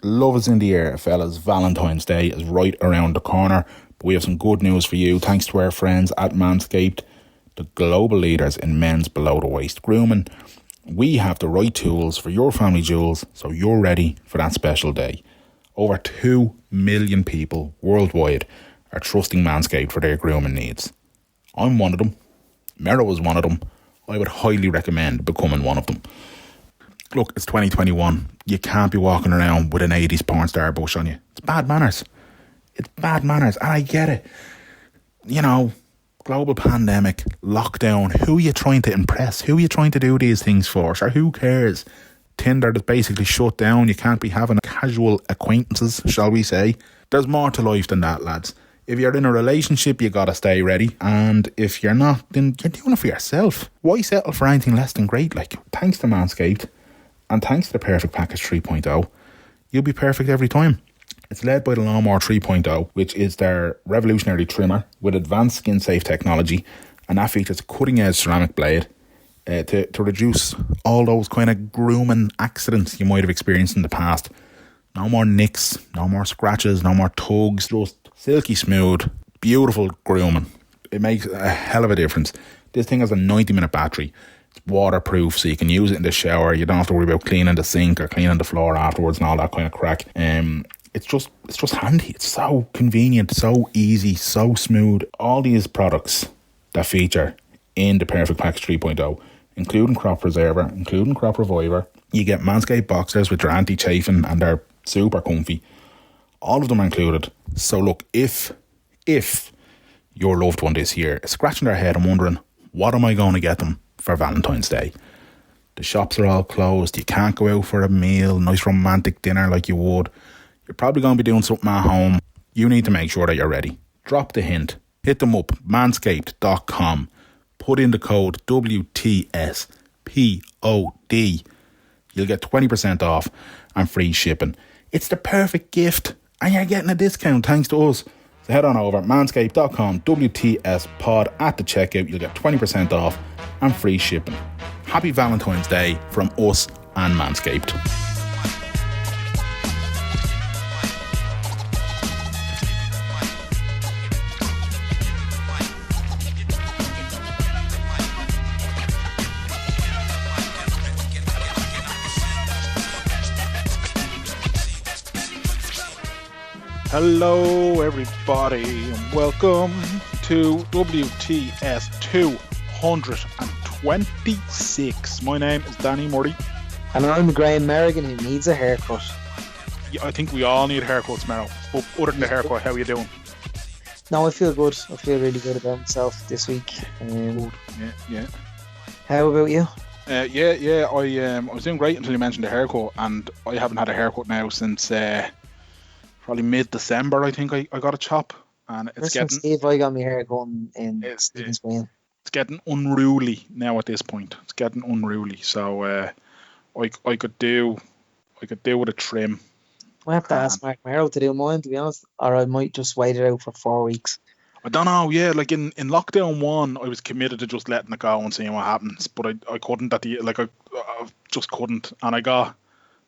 Love is in the air, fellas. Valentine's Day is right around the corner. But we have some good news for you. Thanks to our friends at Manscaped, the global leaders in men's below-the-waist grooming. We have the right tools for your family jewels, so you're ready for that special day. Over 2 million people worldwide are trusting Manscaped for their grooming needs. I'm one of them. Mero is one of them. I would highly recommend becoming one of them. Look, it's 2021. You can't be walking around with an 80s porn star bush on you. It's bad manners. It's bad manners, and I get it. You know, global pandemic, lockdown. Who are you trying to impress? Who are you trying to do these things for? Or who cares? Tinder is basically shut down. You can't be having casual acquaintances, shall we say. There's more to life than that, lads. If you're in a relationship, you gotta stay ready. And if you're not, then you're doing it for yourself. Why settle for anything less than great? Like, thanks to Manscaped, and thanks to the Perfect Package 3.0, you'll be perfect every time. It's led by the Lawnmower 3.0, which is their revolutionary trimmer with advanced skin-safe technology, and that features a cutting-edge ceramic blade to reduce all those kind of grooming accidents you might have experienced in the past. No more nicks, no more scratches, no more tugs, just silky smooth, beautiful grooming. It makes a hell of a difference. This thing has a 90-minute battery. It's waterproof, so you can use it in the shower. You don't have to worry about cleaning the sink or cleaning the floor afterwards and all that kind of crack. It's just handy. It's so convenient, so easy, so smooth. All these products that feature in the Perfect Package 3.0, including Crop Preserver, including Crop Reviver. You get Manscaped boxers with their anti-chafing and they're super comfy. All of them are included. So look, if your loved one this year is scratching their head and wondering, what am I going to get them for Valentine's Day? The shops are all closed. You can't go out for a meal, nice romantic dinner like you would. You're probably going to be doing something at home. You need to make sure that you're ready. Drop the hint. Hit them up, manscaped.com. Put in the code WTS POD. You'll get 20% off and free shipping. It's the perfect gift, and you're getting a discount thanks to us. So head on over, manscaped.com, WTS pod at the checkout. You'll get 20% off and free shipping. Happy Valentine's Day from us and Manscaped. Hello everybody and welcome to WTS 226. My name is Danny Murray. And I'm Graham Merrigan who needs a haircut. Yeah, I think we all need haircuts, Mero. But other than the haircut, how are you doing? No, I feel good. I feel really good about myself this week. Good. Yeah. How about you? I was doing great until you mentioned the haircut, and I haven't had a haircut now since probably mid-December. I think I got a chop, and it's getting. See if I got my hair going in Spain. It's getting unruly now at this point. It's getting unruly. So I could do with a trim. I have to ask Mark Merrow to do mine, to be honest, or I might just wait it out for 4 weeks. I don't know. Yeah, like in lockdown 1, I was committed to just letting it go and seeing what happens, but I couldn't I just couldn't, and I got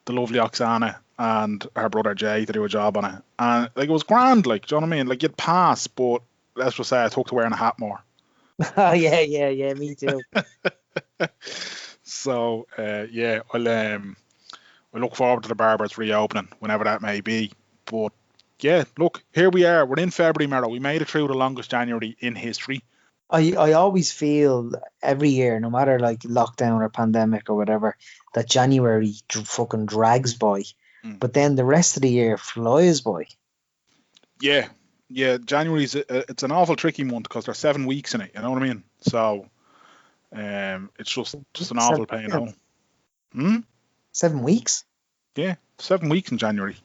the lovely Oksana and her brother Jay to do a job on it, and like it was grand, like, do you know what I mean? Like, you'd pass, but let's just say I took to wearing a hat more. Oh yeah, me too. So I look forward to the barbers reopening whenever that may be. But yeah, look, here we are. We're in February, Mero. We made it through the longest January in history. I always feel every year, no matter like lockdown or pandemic or whatever, that January fucking drags by. But then the rest of the year flies by. Yeah. January's it's an awful tricky month because there's 7 weeks in it. You know what I mean? So, it's just an awful pain. 7 weeks? Yeah, 7 weeks in January.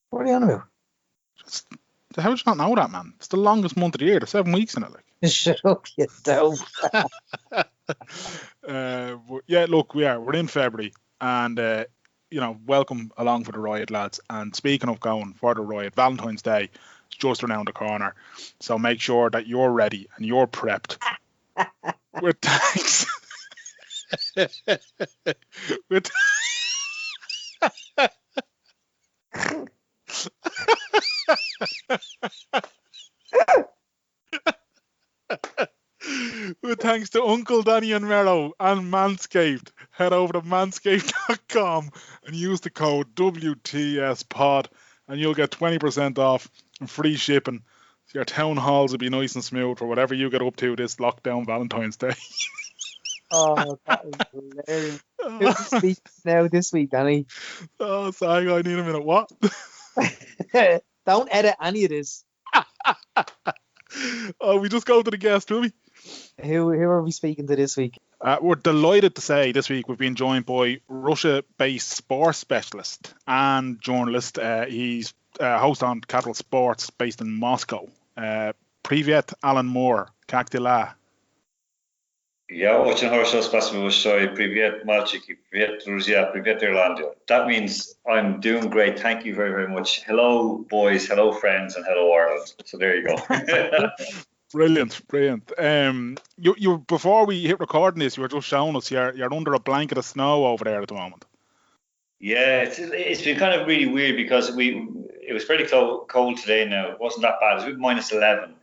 What are you on about? How would you not know that, man? It's the longest month of the year. There's 7 weeks in it, like. Shut up, you dope. But yeah, look, we're in February, and welcome along for the riot, lads. And speaking of going for the riot, Valentine's Day is just around the corner, so make sure that you're ready and you're prepped. With thanks. thanks to Uncle Danny and Mero and Manscaped. Head over to manscaped.com and use the code WTSPOD and you'll get 20% off and free shipping. So your town halls will be nice and smooth for whatever you get up to this lockdown Valentine's Day. Oh, that is hilarious. Who's speaking now this week, Danny? Oh, sorry, I need a minute. What? Don't edit any of this. Oh, we just go to the guest, will we? Who are we speaking to this week? We're delighted to say this week we've been joined by Russia-based sports specialist and journalist. He's host on Captial Sports based in Moscow. Привет, Alan Moore. Как дела? Я очень хорошо, спасибо большое. Привет, мальчики. Привет, друзья. Привет, Irlandia. That means I'm doing great. Thank you very, very much. Hello, boys. Hello, friends. And hello, Ireland. So there you go. Brilliant. You before we hit recording this, you were just showing us you're under a blanket of snow over there at the moment. Yeah, it's been kind of really weird because it was pretty cold today now. It wasn't that bad. It was minus 11.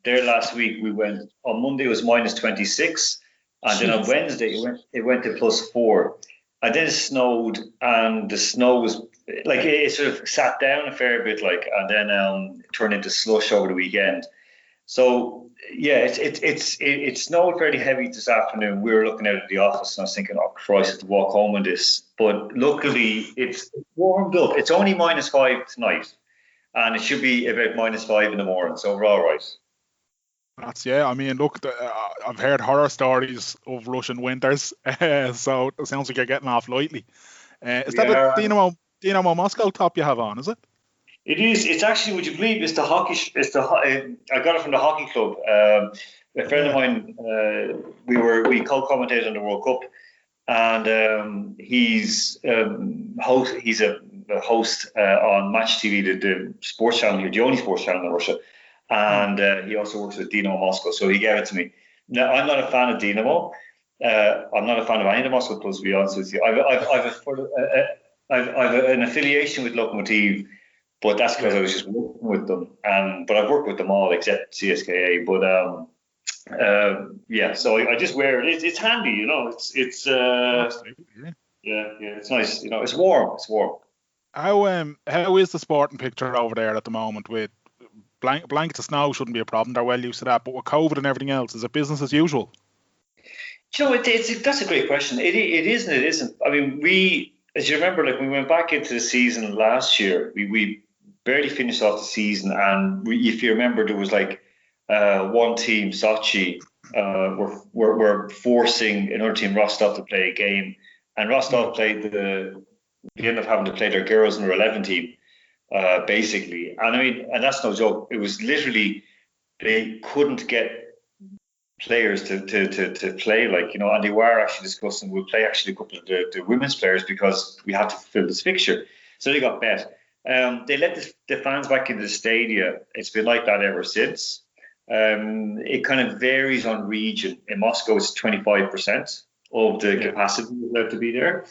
There last week on Monday it was minus 26, and then on Wednesday it went to plus 4, and then it snowed, and the snow was like it sort of sat down a fair bit, and then turned into slush over the weekend. So yeah, it snowed fairly heavy this afternoon. We were looking out at the office, and I was thinking, oh Christ, I have to walk home in this. But luckily it's warmed up. It's only minus 5 tonight, and it should be about minus 5 in the morning. So we're all right. I mean, look, I've heard horror stories of Russian winters, so it sounds like you're getting off lightly. Is that a Dynamo Moscow top you have on, is it? It is. It's actually, would you believe, it's the hockey. I got it from the hockey club. A friend of mine, we co-commentated on the World Cup, and he's He's a host on Match TV, the sports channel here, the only sports channel in Russia. And he also works with Dynamo Moscow, so he gave it to me. Now, I'm not a fan of Dynamo. I'm not a fan of any of the Moscow clubs, to be honest with you. I've an affiliation with Lokomotiv, but that's because I was just working with them. But I've worked with them all except CSKA. But yeah, so I just wear it. It's handy, you know. It's it's nice. You know, it's warm. It's warm. How is the sporting picture over there at the moment with? Blankets of snow shouldn't be a problem. They're well used to that. But with COVID and everything else, is it business as usual? You know, that's a great question. It is and it isn't. I mean, as you remember, like we went back into the season last year, we barely finished off the season. And if you remember, there was like one team, Sochi, were forcing another team, Rostov, to play a game. And Rostov they ended up having to play their girls under 11 team. Basically, and I mean, and that's no joke. It was literally they couldn't get players to play, like, you know, and they were actually discussing we'll play actually a couple of the women's players because we had to fill this fixture. So they got bet. They let the fans back into the stadia. It's been like that ever since. It kind of varies on region. In Moscow, it's 25% of the capacity allowed to be there.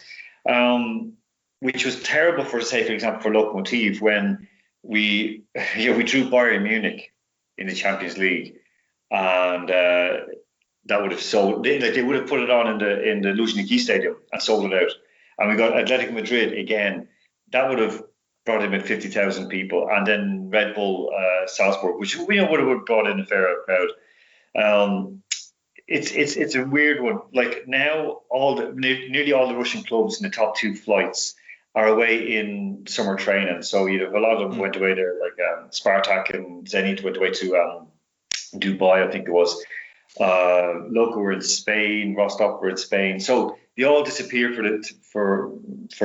Which was terrible for example, for Lokomotiv when we drew Bayern Munich in the Champions League, and that would have sold. They would have put it on in the Luzhniki Stadium and sold it out. And we got Atletico Madrid again. That would have brought in 50,000 people, and then Red Bull Salzburg, which we know would have brought in a fair crowd. It's a weird one. Like now, nearly all the Russian clubs in the top 2 flights are away in summer training. So a lot of them went away there, like Spartak and Zenit went away to Dubai, I think it was. Loco were in Spain, Rostov were in Spain. So they all disappear for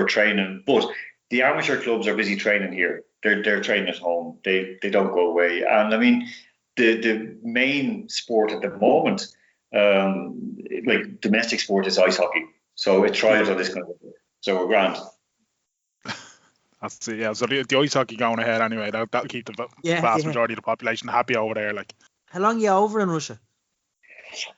training. But the amateur clubs are busy training here. They're training at home. They don't go away. And I mean, the main sport at the moment, like domestic sport, is ice hockey. So it thrives on this kind of thing. So we're grand. That's it, yeah. So the ice hockey going ahead anyway. That'll keep the vast majority of the population happy over there. Like, how long are you over in Russia?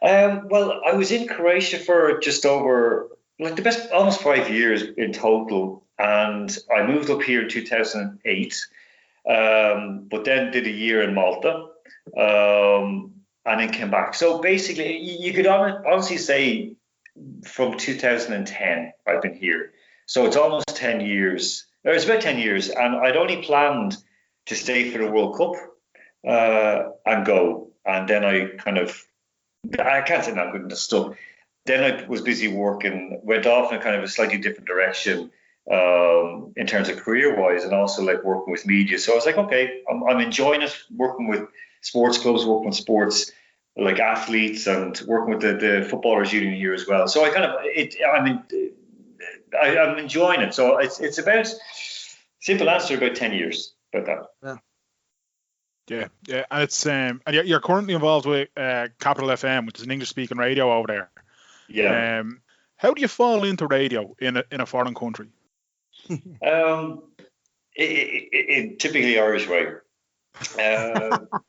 Well, I was in Croatia for just over almost 5 years in total, and I moved up here in 2008. But then did a year in Malta, and then came back. So basically, you could honestly say from 2010 I've been here. So it's almost 10 years. Or it's about 10 years, and I'd only planned to stay for the World Cup and go. And then I can't say I'm good at this stuff. Then I was busy working, went off in kind of a slightly different direction in terms of career-wise, and also like working with media. So I was like, okay, I'm enjoying it, working with sports clubs, working with sports like athletes, and working with the footballers union here as well. So I'm enjoying it. So it's about, simple answer, about 10 years about that. Yeah, and it's and you're currently involved with Captial FM, which is an English-speaking radio over there. Yeah. How do you fall into radio in a foreign country? Typically Irish way.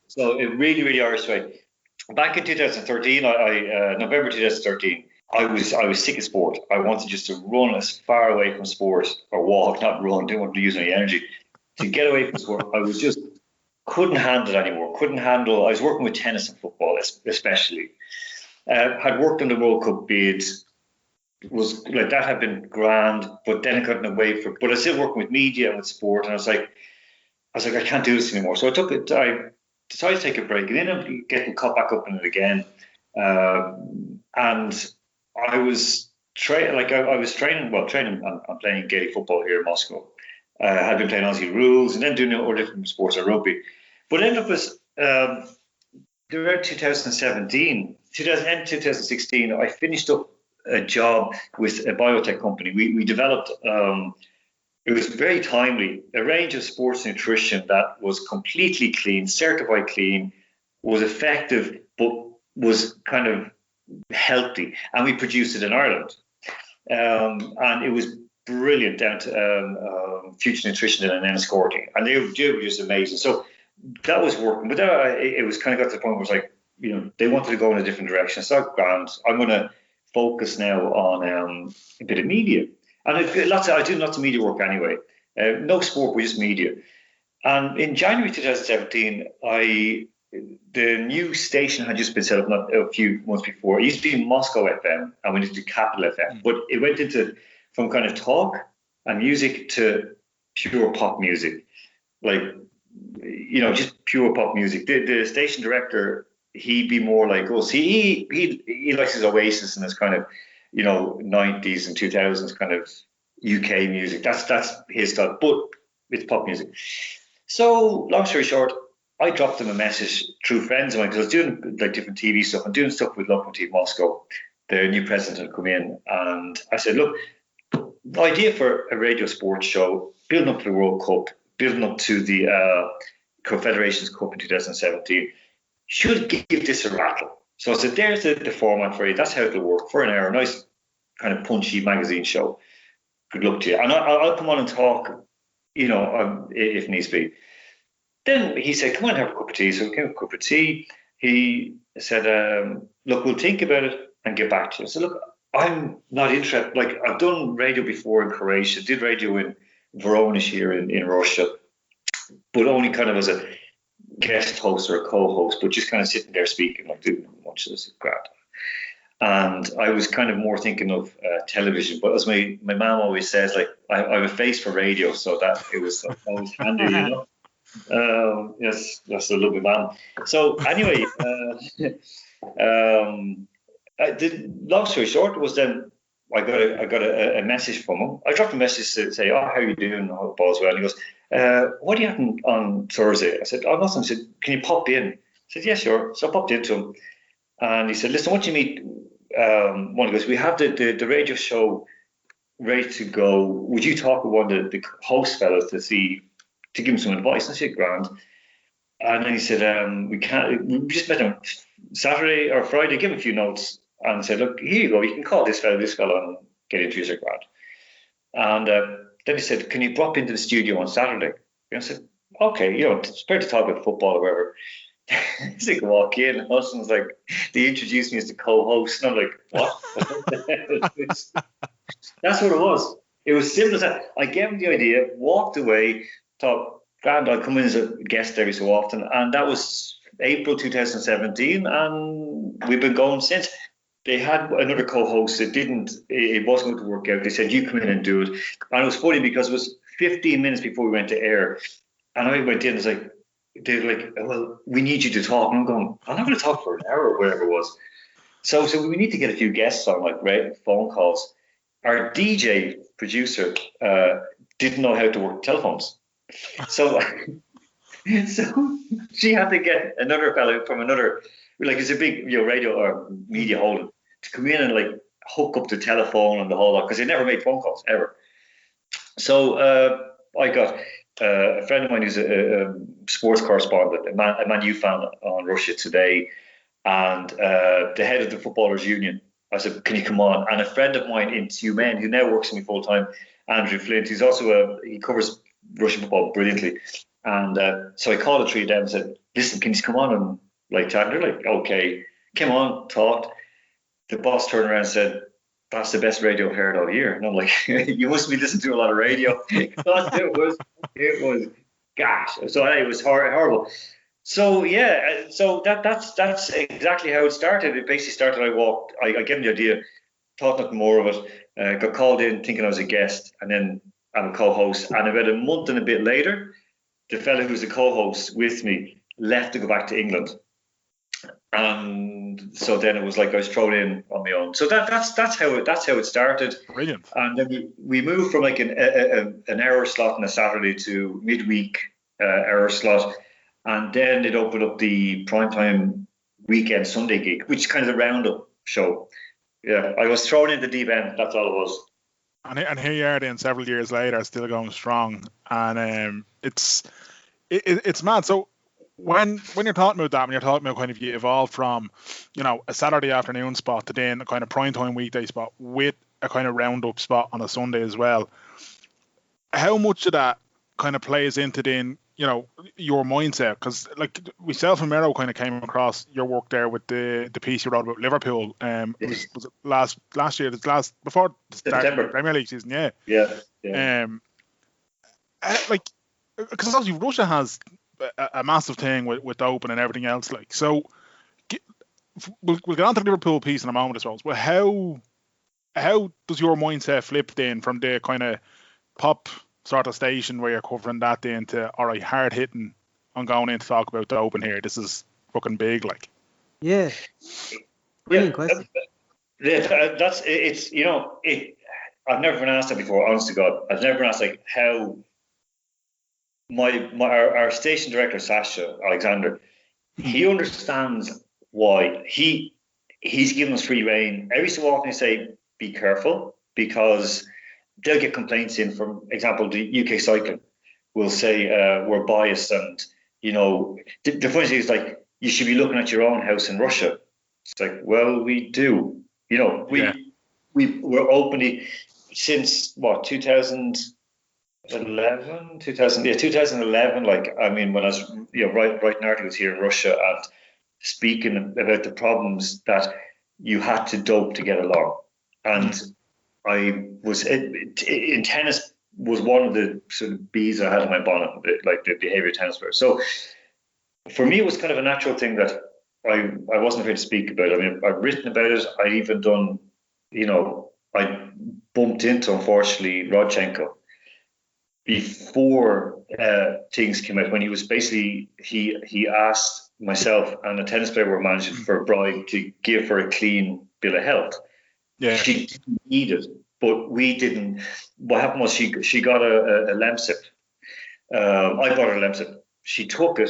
So it really Irish way. Back in 2013, November 2013, I was sick of sport. I wanted just to run as far away from sport, or walk, not run. Didn't want to use any energy to get away from sport. I was just couldn't handle it anymore. I was working with tennis and football, especially. Had worked on the World Cup bids. Was like that had been grand, but then I got away from. But I was still working with media and with sport, and I was like, I can't do this anymore. So I decided to take a break, and then I'm getting caught back up in it again. And I was training I'm playing Gaelic football here in Moscow. I had been playing Aussie rules and then doing all different sports or rugby. But ended up as around 2016, I finished up a job with a biotech company. We developed, it was very timely, a range of sports nutrition that was completely clean, certified clean, was effective, but was kind of healthy. And we produced it in Ireland. And it was brilliant, down to Future Nutrition and Enniscorthy. And they were just amazing. So that was working. But then it was kind of got to the point where it was like, they wanted to go in a different direction. So grand, I'm going to focus now on a bit of media. And I do lots of media work anyway. No sport, but just media. And in January 2017, the new station had just been set up not a few months before. It used to be Moscow FM, and went into Captial FM. But it went from kind of talk and music to pure pop music. Like, just pure pop music. The station director, he'd be more like, he likes his Oasis and his kind of, 90s and 2000s kind of UK music. That's his style, but it's pop music. So long story short, I dropped him a message through friends of mine, because I was doing like different TV stuff and doing stuff with Locomotive Moscow. The new president had come in, and I said, look, the idea for a radio sports show, building up to the World Cup, building up to the Confederations Cup in 2017, should give this a rattle. So I said, there's the format for it. That's how it'll work for an hour. Nice kind of punchy magazine show. Good luck to you. And I'll come on and talk, if needs be. Then he said, come on, have a cup of tea. So we came with a cup of tea. He said, look, we'll think about it and get back to you. So look, I'm not interested. Like, I've done radio before in Croatia, did radio in Voronezh here in Russia, but only kind of as a guest host or a co-host, but just kind of sitting there speaking, like doing much of this crap. And I was kind of more thinking of television, but as my mom always says, like, I have a face for radio, so that it was always handy, Yes, that's a lovely man. So anyway, the long story short was then I got a message from him. I dropped a message to say, "Oh, how are you doing? I hope all's well." And he goes, "What do you have on Thursday?" I said, "Oh, nothing." He said, "Can you pop in?" I said, "Yeah, sure." So I popped into him, and he said, "Listen, once you meet one of us, we have the radio show ready to go. Would you talk with one of the host fellows to give him some advice?" I said, "Grand." And then he said, we just met him Saturday or Friday, give him a few notes, and said, "Look, here you go. You can call this fellow, and get introduced to Grand." And then he said, "Can you drop into the studio on Saturday?" And I said, "Okay, it's better to talk about football or whatever." He's like, walk in, and Huston's like, they introduced me as the co-host, and I'm like, what? That's what it was. It was simple as that. I gave him the idea, walked away, thought, grand, I'll come in as a guest every so often, and that was April 2017, and we've been going since. They had another co-host. It wasn't going to work out. They said, you come in and do it. And it was funny because it was 15 minutes before we went to air. And I went in and was like, they were like, well, we need you to talk. And I'm going, I'm not going to talk for an hour or whatever it was. So we need to get a few guests on, like, phone calls. Our DJ producer didn't know how to work telephones. So she had to get another fellow from another, like, it's a big radio or media holding, to come in and like hook up the telephone and the whole lot, because they never made phone calls ever. So I got a friend of mine who's a sports correspondent, a Man U fan on Russia Today, and the head of the Footballers Union. I said, can you come on? And a friend of mine in Tumen, who now works for me full time, Andrew Flint, who's also he covers Russian football brilliantly. And so I called the three of them and said, listen, can you come on and like chat? And they're like, okay. Came on, talked. The boss turned around and said, that's the best radio I've heard all year. And I'm like, you must be listening to a lot of radio. It was gosh. So it was horrible. So yeah, so that's exactly how it started. It basically started, I gave him the idea, thought nothing more of it, got called in thinking I was a guest, and then I'm a co-host. And about a month and a bit later, the fellow who's the co-host with me left to go back to England. And so then it was like I was thrown in on my own. So that's how it started. Brilliant. And then we moved from like an hour slot on a Saturday to midweek hour slot, and then it opened up the primetime weekend Sunday gig, which is kind of the roundup show. Yeah, I was thrown in the deep end. That's all it was. And here you are then several years later, still going strong, and it's mad. So when you're talking about that, when you're talking about kind of you evolved from, a Saturday afternoon spot to then a kind of prime time weekday spot with a kind of roundup spot on a Sunday as well, how much of that kind of plays into then, your mindset? Because like myself and Mero kind of came across your work there with the piece you wrote about Liverpool. Was it last year? Before the start of the Premier League season? Yeah. Like, because obviously Russia has a massive thing with open and everything else. Like, so we'll get on to the Liverpool piece in a moment, I suppose. But how does your mindset flip then from the kind of pop sort of station where you're covering that then to, all right, hard hitting, I'm going in to talk about the open here, this is fucking big, like? Yeah. Brilliant question. That's it's I've never been asked that before, honest to God. I've never been asked like how our station director Sasha Alexander, he understands why he's given us free rein. Every so often he say be careful, because they'll get complaints in. For example, the UK Cycling will say we're biased, and the funny thing is, like, you should be looking at your own house in Russia. It's like, well, we do. We're openly since 2011. Like, I mean, when I was writing articles here in Russia and speaking about the problems that you had to dope to get along, and I was in tennis was one of the sort of bees I had in my bonnet, like the behavior tennis player. So for me, it was kind of a natural thing that I wasn't afraid to speak about. I mean, I've written about it. I've even done, I bumped into, unfortunately, Rodchenko before things came out, when he was basically, he asked myself and a tennis player were managing for a bribe to give her a clean bill of health. Yeah. She didn't need it, but we didn't. What happened was she got a Lemsip. I bought her a Lemsip. She took it.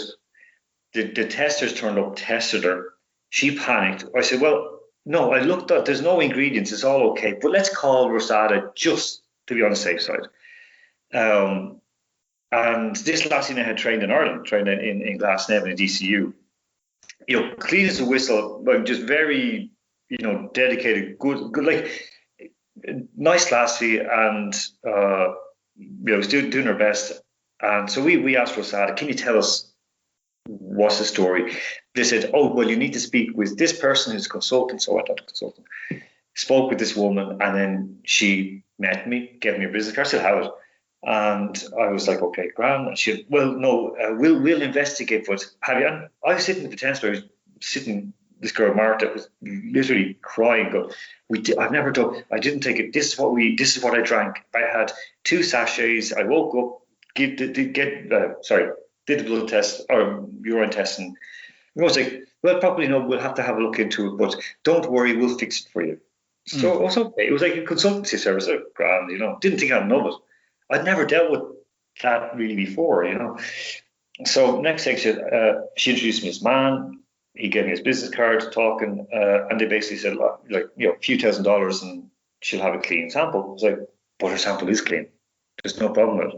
The testers turned up, tested her. She panicked. I said, well, no, I looked up. There's no ingredients. It's all okay. But let's call Rosada just to be on the safe side. And this lassie had trained in Ireland, trained in Glasnevin in DCU. Clean as a whistle, but just very, dedicated, good, like, nice lassie, and was doing her best. And so we asked Rosada, can you tell us what's the story? They said, oh, well, you need to speak with this person who's a consultant. So I went on to consultant, spoke with this woman, and then she met me, gave me a business card, still have it. And I was like, okay, grand. And she, well, no, we'll investigate. But have you? And I was sitting at the tennis bar, sitting. This girl Martha was literally crying. Go, I've never done. I didn't take it. This is what I drank. I had 2 sachets. I woke up, did the blood test or urine test, and I was like, well, probably no. We'll have to have a look into it, but don't worry, we'll fix it for you. So it was okay. It was like a consultancy service, grand. Didn't think I'd know it. I'd never dealt with that really before. So next thing, she introduced me as man. He gave me his business card, talking, and they basically said, like, a few $1,000 and she'll have a clean sample. I was like, but her sample is clean. There's no problem with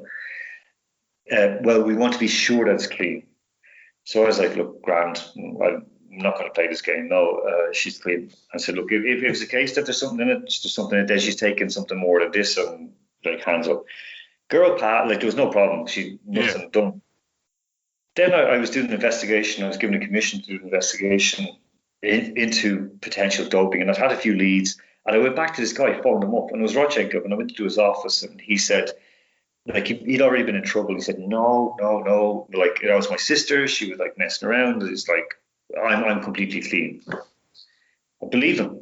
it. Well, we want to be sure that it's clean. So I was like, look, grand, I'm not going to play this game. No, she's clean. I said, look, if it's the case that there's something in it, there's something in it, then she's taking something more than this, and like hands up. Girl, Pat, like there was no problem. She nothing done. Then I was doing an investigation. I was given a commission to do an investigation into potential doping, and I'd had a few leads. And I went back to this guy, phoned him up, and it was Rodchenkov, and I went to his office, and he said, like he'd already been in trouble. He said, no, like that was my sister. She was like messing around. It's like I'm completely clean. I believed him,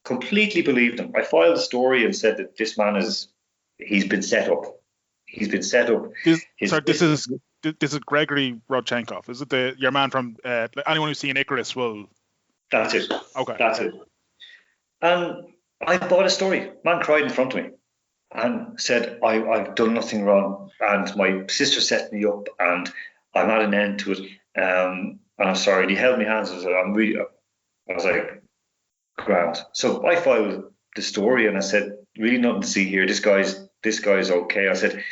completely believed him. I filed a story and said that this man he's been set up. He's been set up. This is Gregory Rodchenkov. Is it your man from anyone who's seen Icarus will? That's it. Okay. That's it. And I bought a story. Man cried in front of me and said, I've done nothing wrong, and my sister set me up, and I'm at an end to it. And I'm sorry. And he held my hands and said, I was like, grand. So I filed the story and I said, really nothing to see here. This guy's okay. I said,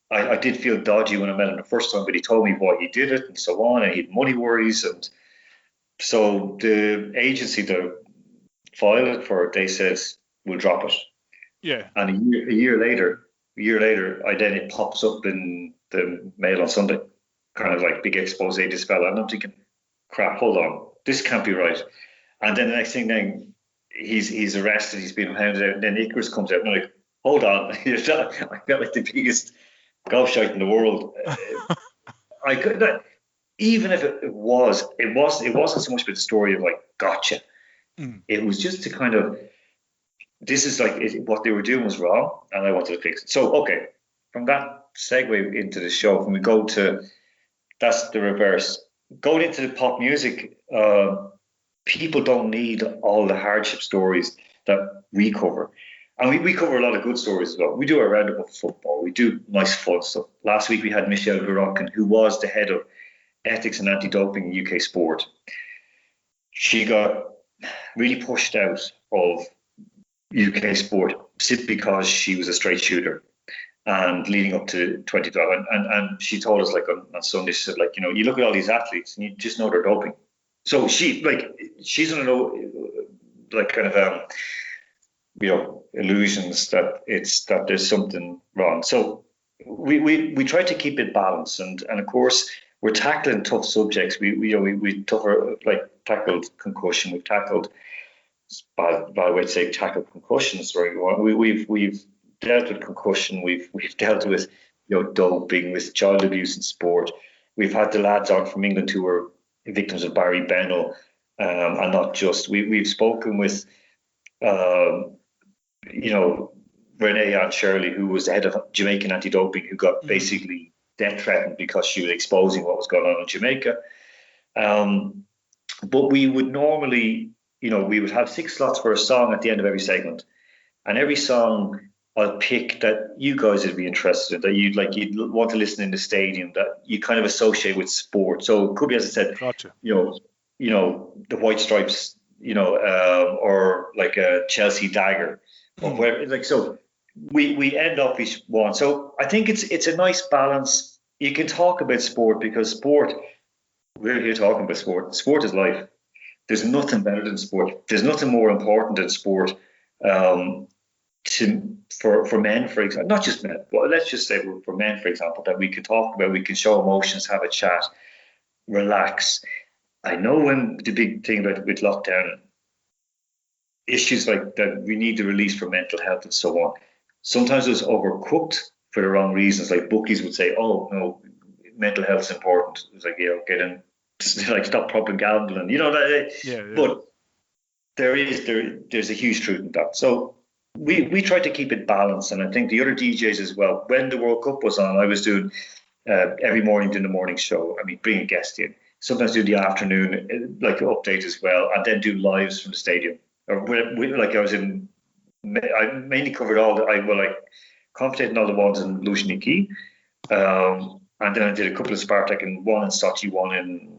I did feel dodgy when I met him the first time, but he told me why he did it and so on, and he had money worries. And so the agency that filed it for it, they said, we'll drop it. Yeah. And a year later, it pops up in the Mail on Sunday, kind of like big expose this fella. And I'm thinking, crap, hold on, this can't be right. And then the next thing, then he's arrested, he's been hounded out, and then Icarus comes out, and I'm like, hold on, I felt like the biggest golf shite in the world. I could not, even if it wasn't so much about the story of like, gotcha. It was just to kind of, this is like what they were doing was wrong, and I wanted to fix it. So, okay, from that segue into the show, when we go to, that's the reverse. Going into the pop music, people don't need all the hardship stories that we cover. And we cover a lot of good stories as well. We do a roundup of football. We do nice fun stuff. Last week we had Michelle Verrocken, who was the head of ethics and anti-doping in UK sport. She got really pushed out of UK sport simply because she was a straight shooter. And leading up to 2012, and she told us like on Sunday, she said, like, you look at all these athletes and you just know they're doping. So she's gonna know, like, kind of illusions that there's something wrong. So we try to keep it balanced, and of course we're tackling tough subjects. We tackled concussion. We've tackled, by the way to say, tackled concussions. We've dealt with concussion. We've dealt with doping, with child abuse in sport. We've had the lads on from England who were victims of Barry Bennell, and not just. We've spoken with Renee Ann Shirley, who was the head of Jamaican anti-doping, who got basically death threatened because she was exposing what was going on in Jamaica. But we would normally, we would have 6 slots for a song at the end of every segment, and every song I'll pick that you guys would be interested in, that you'd want to listen in the stadium, that you kind of associate with sport. So it could be, as I said, gotcha. The White Stripes, or like a Chelsea Dagger, or whatever. Like, so we end up each one. So I think it's a nice balance. You can talk about sport because sport, we're here talking about sport. Sport is life. There's nothing better than sport. There's nothing more important than sport. For men, for example, not just men, but let's just say for men, for example, that we can talk about, we can show emotions, have a chat, relax. I know when the big thing with lockdown, issues like that, we need the release for mental health and so on. Sometimes it was overcooked for the wrong reasons. Like bookies would say, "Oh no, mental health is important." It's like, yeah, okay, then like stop propping gambling. You know that. Yeah. But there's a huge truth in that. So we tried to keep it balanced, and I think the other DJs as well. When the World Cup was on, I was doing every morning doing the morning show. I mean, bring a guest in. Sometimes do the afternoon like update as well, and then do lives from the stadium. Or like I mainly covered all I commentated on all the ones in Luzhniki, and then I did a couple of Spartak and one in Sochi, one in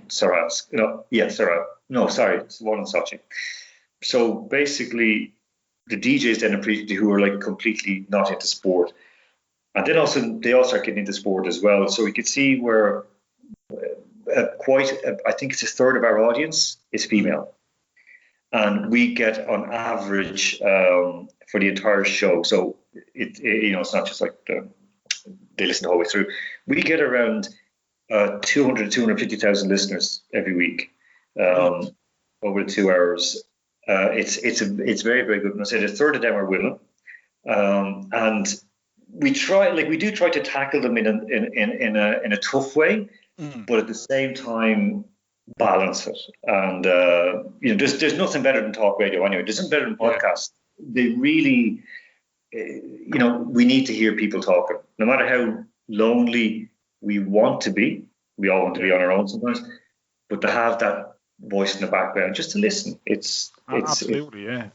Saransk. Saransk. No, sorry, it's one in Sochi. So basically, the DJs then who are like completely not into sport, and then also they all start getting into sport as well. So we could see where I think it's a third of our audience is female, and we get on average for the entire show. So it's not just like they listen the whole way through. We get around 200 to 250,000 listeners every week over 2 hours. It's very, very good. And I said a third of them are women, and we do try to tackle them in a tough way, but at the same time balance it. And there's nothing better than talk radio anyway. There's nothing better than podcasts. They really, we need to hear people talking, no matter how lonely we want to be. We all want to be on our own sometimes, but to have that voice in the background, just to listen, it's absolutely, yeah.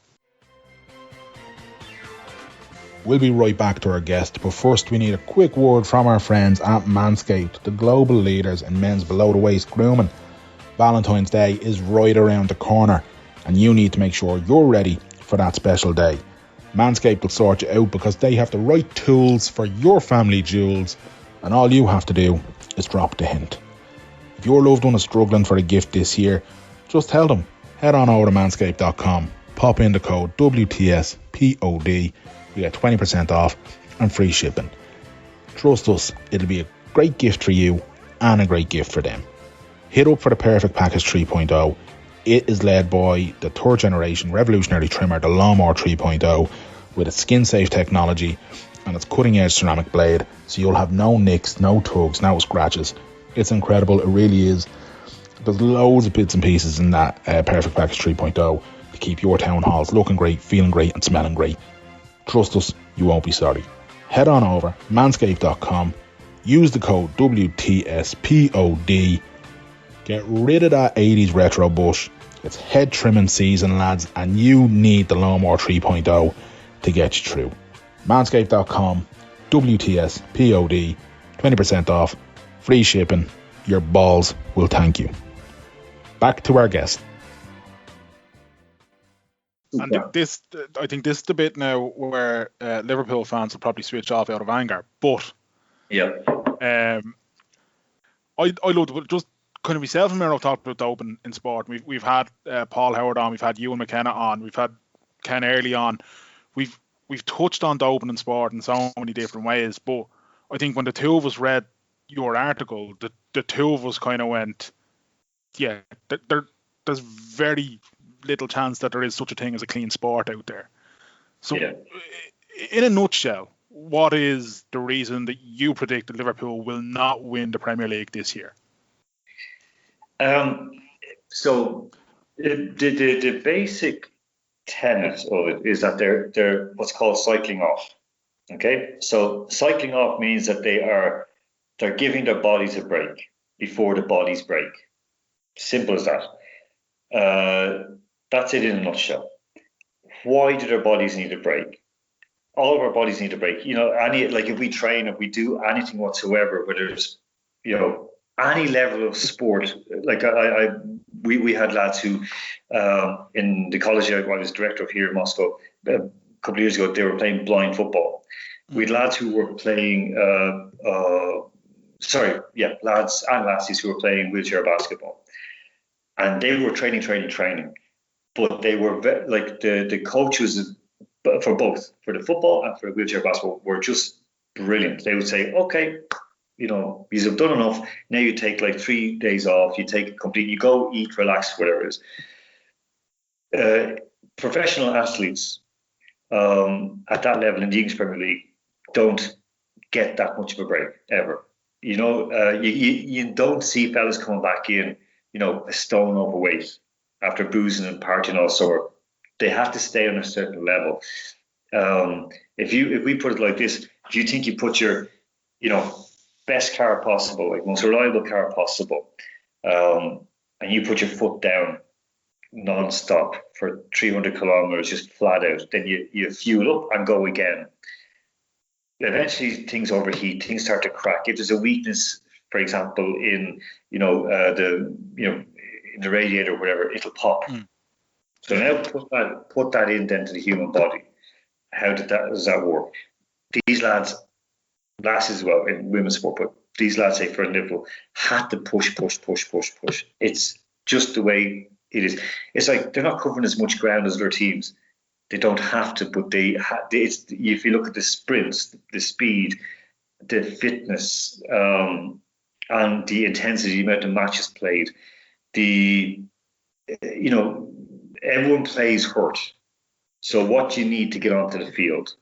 We'll be right back to our guest, but first we need a quick word from our friends at Manscaped, the global leaders in men's below-the-waist grooming. Valentine's Day is right around the corner, and you need to make sure you're ready for that special day. Manscaped will sort you out because they have the right tools for your family jewels, and all you have to do is drop the hint. If your loved one is struggling for a gift this year, just tell them, head on over to manscaped.com, pop in the code WTSPOD, you get 20% off and free shipping. Trust us, it'll be a great gift for you and a great gift for them. Hit up for the Perfect Package 3.0. It is led by the third generation revolutionary trimmer, the Lawnmower 3.0, with its skin safe technology and its cutting edge ceramic blade, so you'll have no nicks, no tugs, no scratches. It's incredible, it really is. There's loads of bits and pieces in that Perfect Package 3.0 to keep your town halls looking great, feeling great and smelling great. Trust us, you won't be sorry. Head on over, manscaped.com, use the code WTSPOD, get rid of that 80s retro bush. It's head trimming season, lads, and you need the Lawnmower 3.0 to get you through. Manscaped.com, WTSPOD, 20% off, free shipping. Your balls will thank you. Back to our guest. And I think this is the bit now where Liverpool fans will probably switch off out of anger. But I love to just kind of myself and Miro talked about doping in sport. We've had Paul Howard on, we've had Ewan McKenna on, we've had Ken Early on. We've touched on doping in sport in so many different ways. But I think when the two of us read your article, the two of us kind of went, yeah, there's very little chance that there is such a thing as a clean sport out there. So in a nutshell, what is the reason that you predict that Liverpool will not win the Premier League this year? So the basic tenet of it is that they're what's called cycling off. Okay, so cycling off means that they're giving their bodies a break before the bodies break. Simple as that. That's it in a nutshell. Why do their bodies need a break? All of our bodies need a break. If we train, if we do anything whatsoever, whether it's, any level of sport, like we had lads who, in the college I was director of here in Moscow, a couple of years ago, they were playing blind football. We had lads who were playing, lads and lassies who were playing wheelchair basketball. And they were training. But they were the coaches for both, for the football and for the wheelchair basketball, were just brilliant. They would say, okay, you've done enough. Now you take 3 days off. You take you go eat, relax, whatever it is. Professional athletes at that level in the English Premier League don't get that much of a break ever. You know, you don't see fellas coming back in, you know, a stone overweight after boozing and partying all summer. They have to stay on a certain level. If we put it like this, if you think you put your, you know, best car possible, like most reliable car possible, and you put your foot down non-stop for 300 kilometers, just flat out, then you fuel up and go again. Eventually things overheat, things start to crack. If there's a weakness, for example, in, you know, in the radiator or whatever, it'll pop. So now put that in then to the human body. How does that work? These lasses as well in women's sport, but these lads, say for Liverpool, had to push. It's just the way it is. It's like they're not covering as much ground as their teams. They don't have to, but if you look at the sprints, the speed, the fitness, and the intensity, the amount of matches played, everyone plays hurt. So what you need to get onto the field,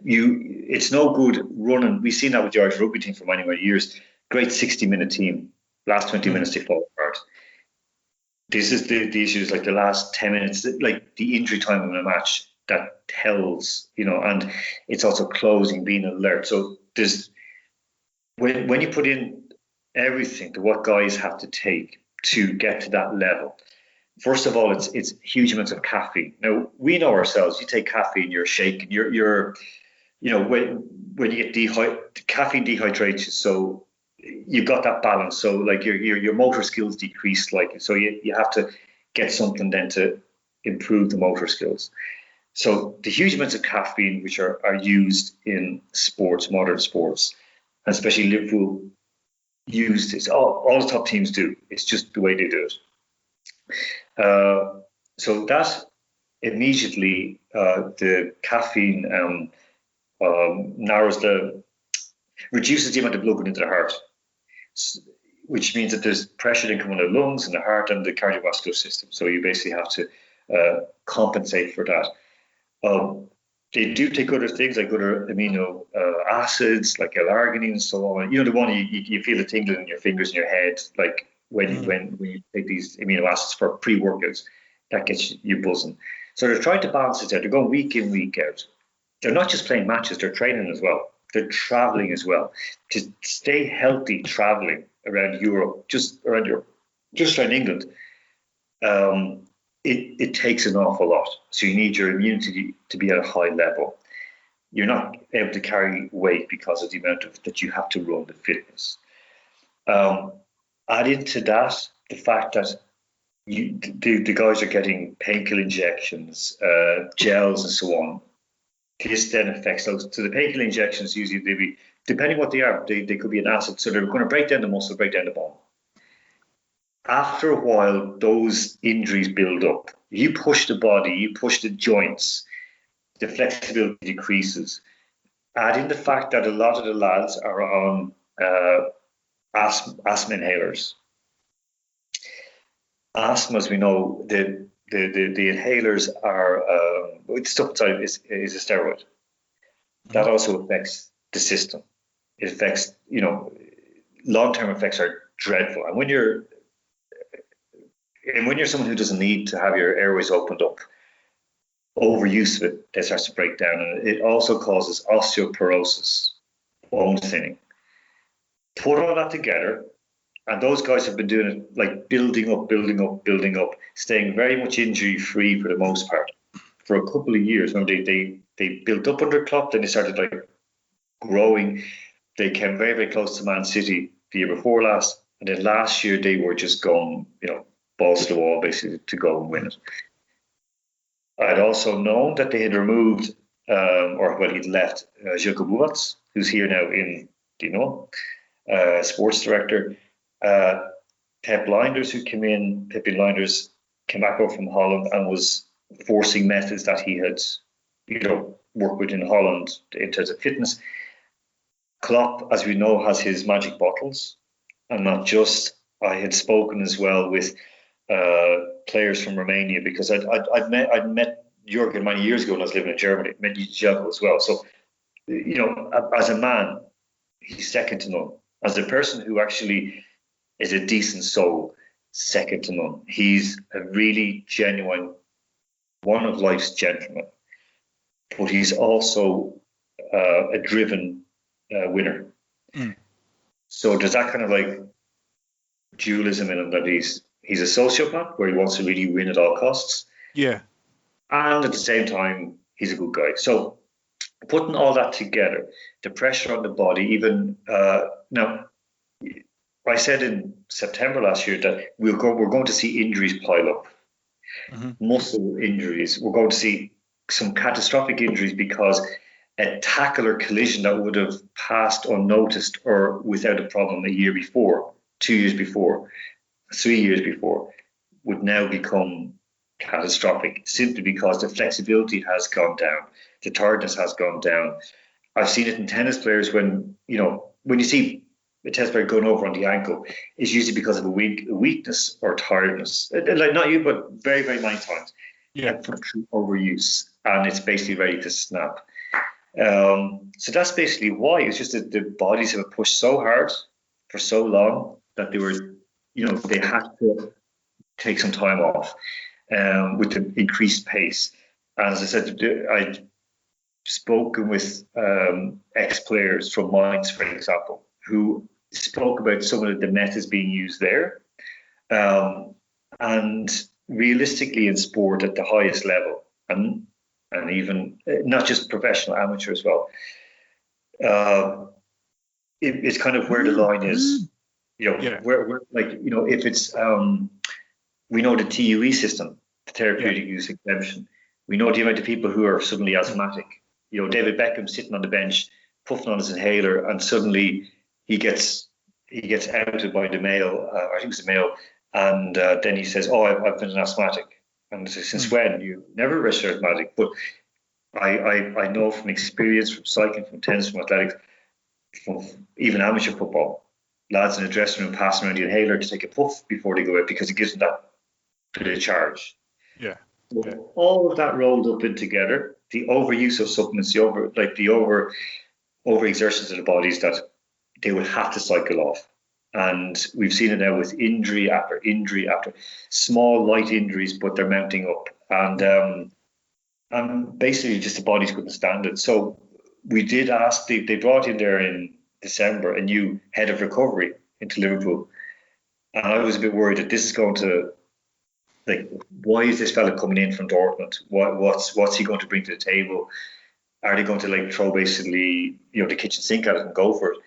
it's no good running. We've seen that with the Irish rugby team for many, many years. Great 60-minute team. Last 20 minutes they fall apart. This is the issues, like the last 10 minutes, like the injury time in a match that tells, you know, and it's also closing, being alert. So there's when you put in everything to what guys have to take to get to that level. First of all, it's huge amounts of caffeine. Now we know ourselves. You take caffeine, you're shaking. You're you know, when you get caffeine dehydrates you, so you've got that balance. So like your motor skills decrease slightly. So you have to get something then to improve the motor skills. So the huge amounts of caffeine which are used in sports, modern sports, and especially Liverpool use this. All the top teams do. It's just the way they do it. So that immediately the caffeine reduces the amount of blood going into the heart, which means that there's pressure then coming on the lungs and the heart and the cardiovascular system. So you basically have to compensate for that. They do take other things like other amino acids, like L-arginine and so on. You know, the one you feel the tingling in your fingers and your head, like when you take these amino acids for pre-workouts, that gets you buzzing. So they're trying to balance it out. They're going week in, week out. They're not just playing matches, they're training as well. They're traveling as well. To stay healthy traveling around Europe, just around England, it takes an awful lot. So you need your immunity to be at a high level. You're not able to carry weight because of the amount that you have to run, the fitness. Add into that the fact that the guys are getting painkiller injections, gels and so on. This then affects those. So the painkiller injections usually, they be, depending what they are, they could be an acid. So they're going to break down the muscle, break down the bone. After a while, those injuries build up. You push the body, you push the joints, the flexibility decreases. Add in the fact that a lot of the lads are on asthma inhalers. Asthma, as we know, the inhalers are stuff inside is a steroid. That also affects the system. It affects, you know, long-term effects are dreadful. And when you're someone who doesn't need to have your airways opened up, overuse of it starts to break down, and it also causes osteoporosis, bone thinning. Put all that together, and those guys have been doing it like building up, staying very much injury-free for the most part for a couple of years. Now they built up under Klopp, then they started like growing. They came very, very close to Man City the year before last, and then last year they were just going, you know, balls to the wall basically to go and win it. I'd also known that they had removed, he'd left Željko Buvac, who's here now in, sports director. Pep Linders, who came in, Pippi Linders came back over from Holland and was forcing methods that he had, worked with in Holland in terms of fitness. Klopp, as we know, has his magic bottles, and not just. I had spoken as well with players from Romania because I'd met Jurgen many years ago when I was living in Germany. Met Željko as well. So as a man, he's second to none. As a person who actually is a decent soul, second to none. He's a really genuine, one of life's gentlemen, but he's also a driven winner. Mm. So there's that kind of like dualism in him, that he's a sociopath where he wants to really win at all costs. Yeah. And at the same time, he's a good guy. So putting all that together, the pressure on the body, even now, I said in September last year that we're going to see injuries pile up, muscle injuries. We're going to see some catastrophic injuries because a tackle or collision that would have passed unnoticed or without a problem a year before, 2 years before, 3 years before, would now become catastrophic simply because the flexibility has gone down, the tiredness has gone down. I've seen it in tennis players when you see a tennis player going over on the ankle, it's usually because of a weakness or tiredness. Like not you, but very, very many times. Yeah. Through overuse, and it's basically ready to snap. So that's basically why. It's just that the bodies have pushed so hard for so long that they were, they had to take some time off with the increased pace. And as I said, I'd spoken with ex-players from Mainz, for example, who spoke about some of the methods being used there. And realistically in sport at the highest level, and even not just professional, amateur as well, it's kind of where the line is. Where if it's we know the TUE system, the therapeutic use exemption. We know the amount of people who are suddenly asthmatic. David Beckham sitting on the bench, puffing on his inhaler, and suddenly he gets outed by the Mail. I think it was the Mail, and then he says, "Oh, I've been an asthmatic." And I say, "Since when? You never registered asthmatic." But I know from experience, from cycling, from tennis, from athletics, from even amateur football, lads in the dressing room passing around the inhaler to take a puff before they go out because it gives them that bit of charge. Yeah. So all of that rolled up in together, the overuse of supplements, the overexertions of the bodies that they would have to cycle off. And we've seen it now with injury after small, light injuries, but they're mounting up. And basically just the bodies couldn't stand it. So we did ask, they brought in there in December a new head of recovery into Liverpool. And I was a bit worried that this is going to, why is this fella coming in from Dortmund? What's he going to bring to the table? Are they going to throw basically, the kitchen sink at it and go for it?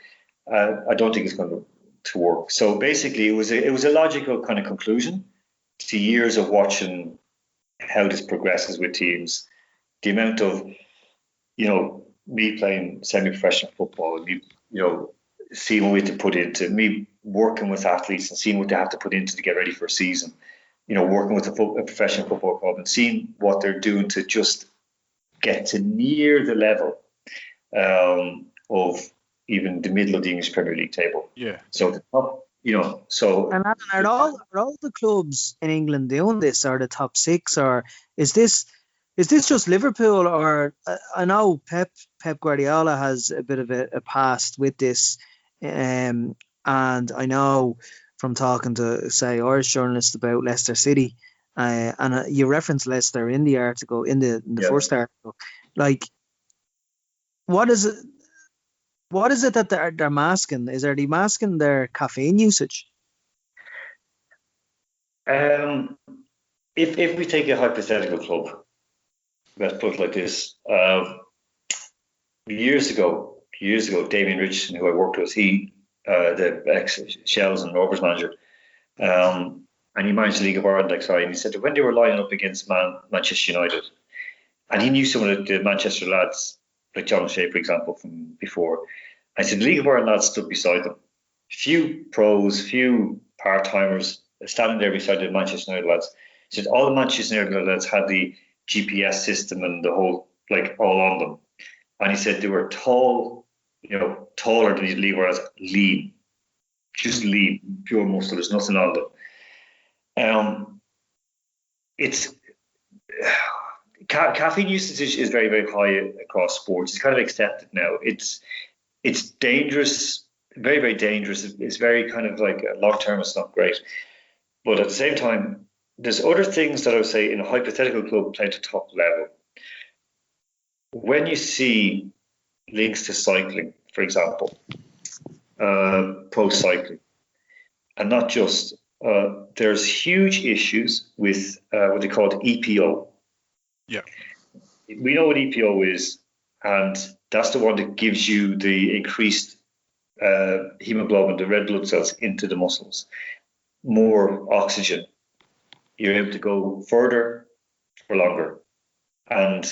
I don't think it's going to work. So basically, it was a logical kind of conclusion to years of watching how this progresses with teams. The amount of, me playing semi-professional football, and me, seeing what we have to put into, me working with athletes and seeing what they have to put into to get ready for a season. Working with a professional football club and seeing what they're doing to just get to near the level of even the middle of the English Premier League table. Yeah. So the top, so. And are all the clubs in England doing this, or the top six, or is this just Liverpool? Or I know Pep Guardiola has a bit of a past with this, and I know from talking to, say, Irish journalists about Leicester City, and you referenced Leicester in the article, in the first article. What is it that they're masking? Are they masking their caffeine usage? If we take a hypothetical club, let's put it like this. Years ago, Damien Richardson, who I worked with, the ex-Shells and Rovers manager, and he managed the League of Ireland XI, and he said that when they were lining up against Manchester United, and he knew some of the Manchester lads, like John O'Shea, for example, from before, I said the League of Ireland lads stood beside them. Few pros, few part-timers standing there beside the Manchester United lads. He said all the Manchester United lads had the GPS system and the whole, all on them. And he said they were tall, taller than these League of Ireland, lean, just lean, pure muscle. There's nothing on them. caffeine usage is very, very high across sports. It's kind of accepted now. It's dangerous, very, very dangerous. It's very kind of like long term. It's not great, but at the same time, there's other things that I would say in a hypothetical club playing to top level. When you see links to cycling, for example, pro cycling, and not just, there's huge issues with what they call EPO. Yeah. We know what EPO is, and that's the one that gives you the increased hemoglobin, the red blood cells, into the muscles. More oxygen. You're able to go further for longer and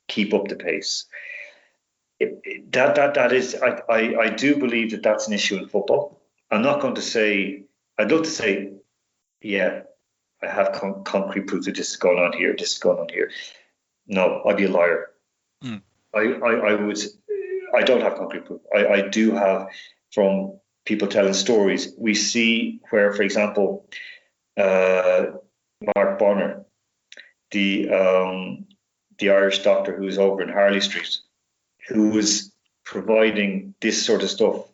keep up the pace. That is, I do believe that that's an issue in football. I'm not going to say, I'd love to say, yeah, I have concrete proof that this is going on here, this is going on here. No, I'd be a liar. I don't have concrete proof. I do have from people telling stories. We see where, for example, Mark Bonner, the Irish doctor who's over in Harley Street, who was providing this sort of stuff,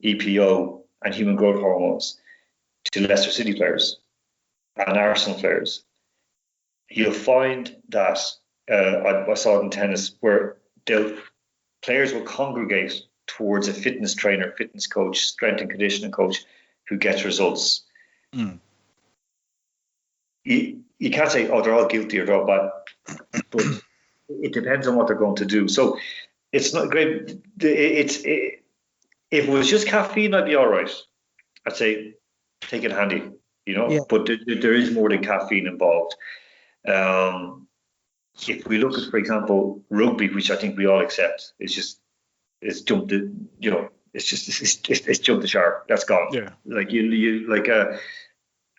EPO and human growth hormones, to Leicester City players and Arsenal players. You'll find that I saw it in tennis where players will congregate towards a fitness trainer, fitness coach, strength and conditioning coach who gets results. You can't say, oh, they're all guilty or they're all bad, but it depends on what they're going to do. So it's not great. If it was just caffeine, I'd be all right. I'd say take it handy, but there is more than caffeine involved. If we look at, for example, rugby, which I think we all accept, it's jumped the, it's jumped the shark. That's gone. Yeah.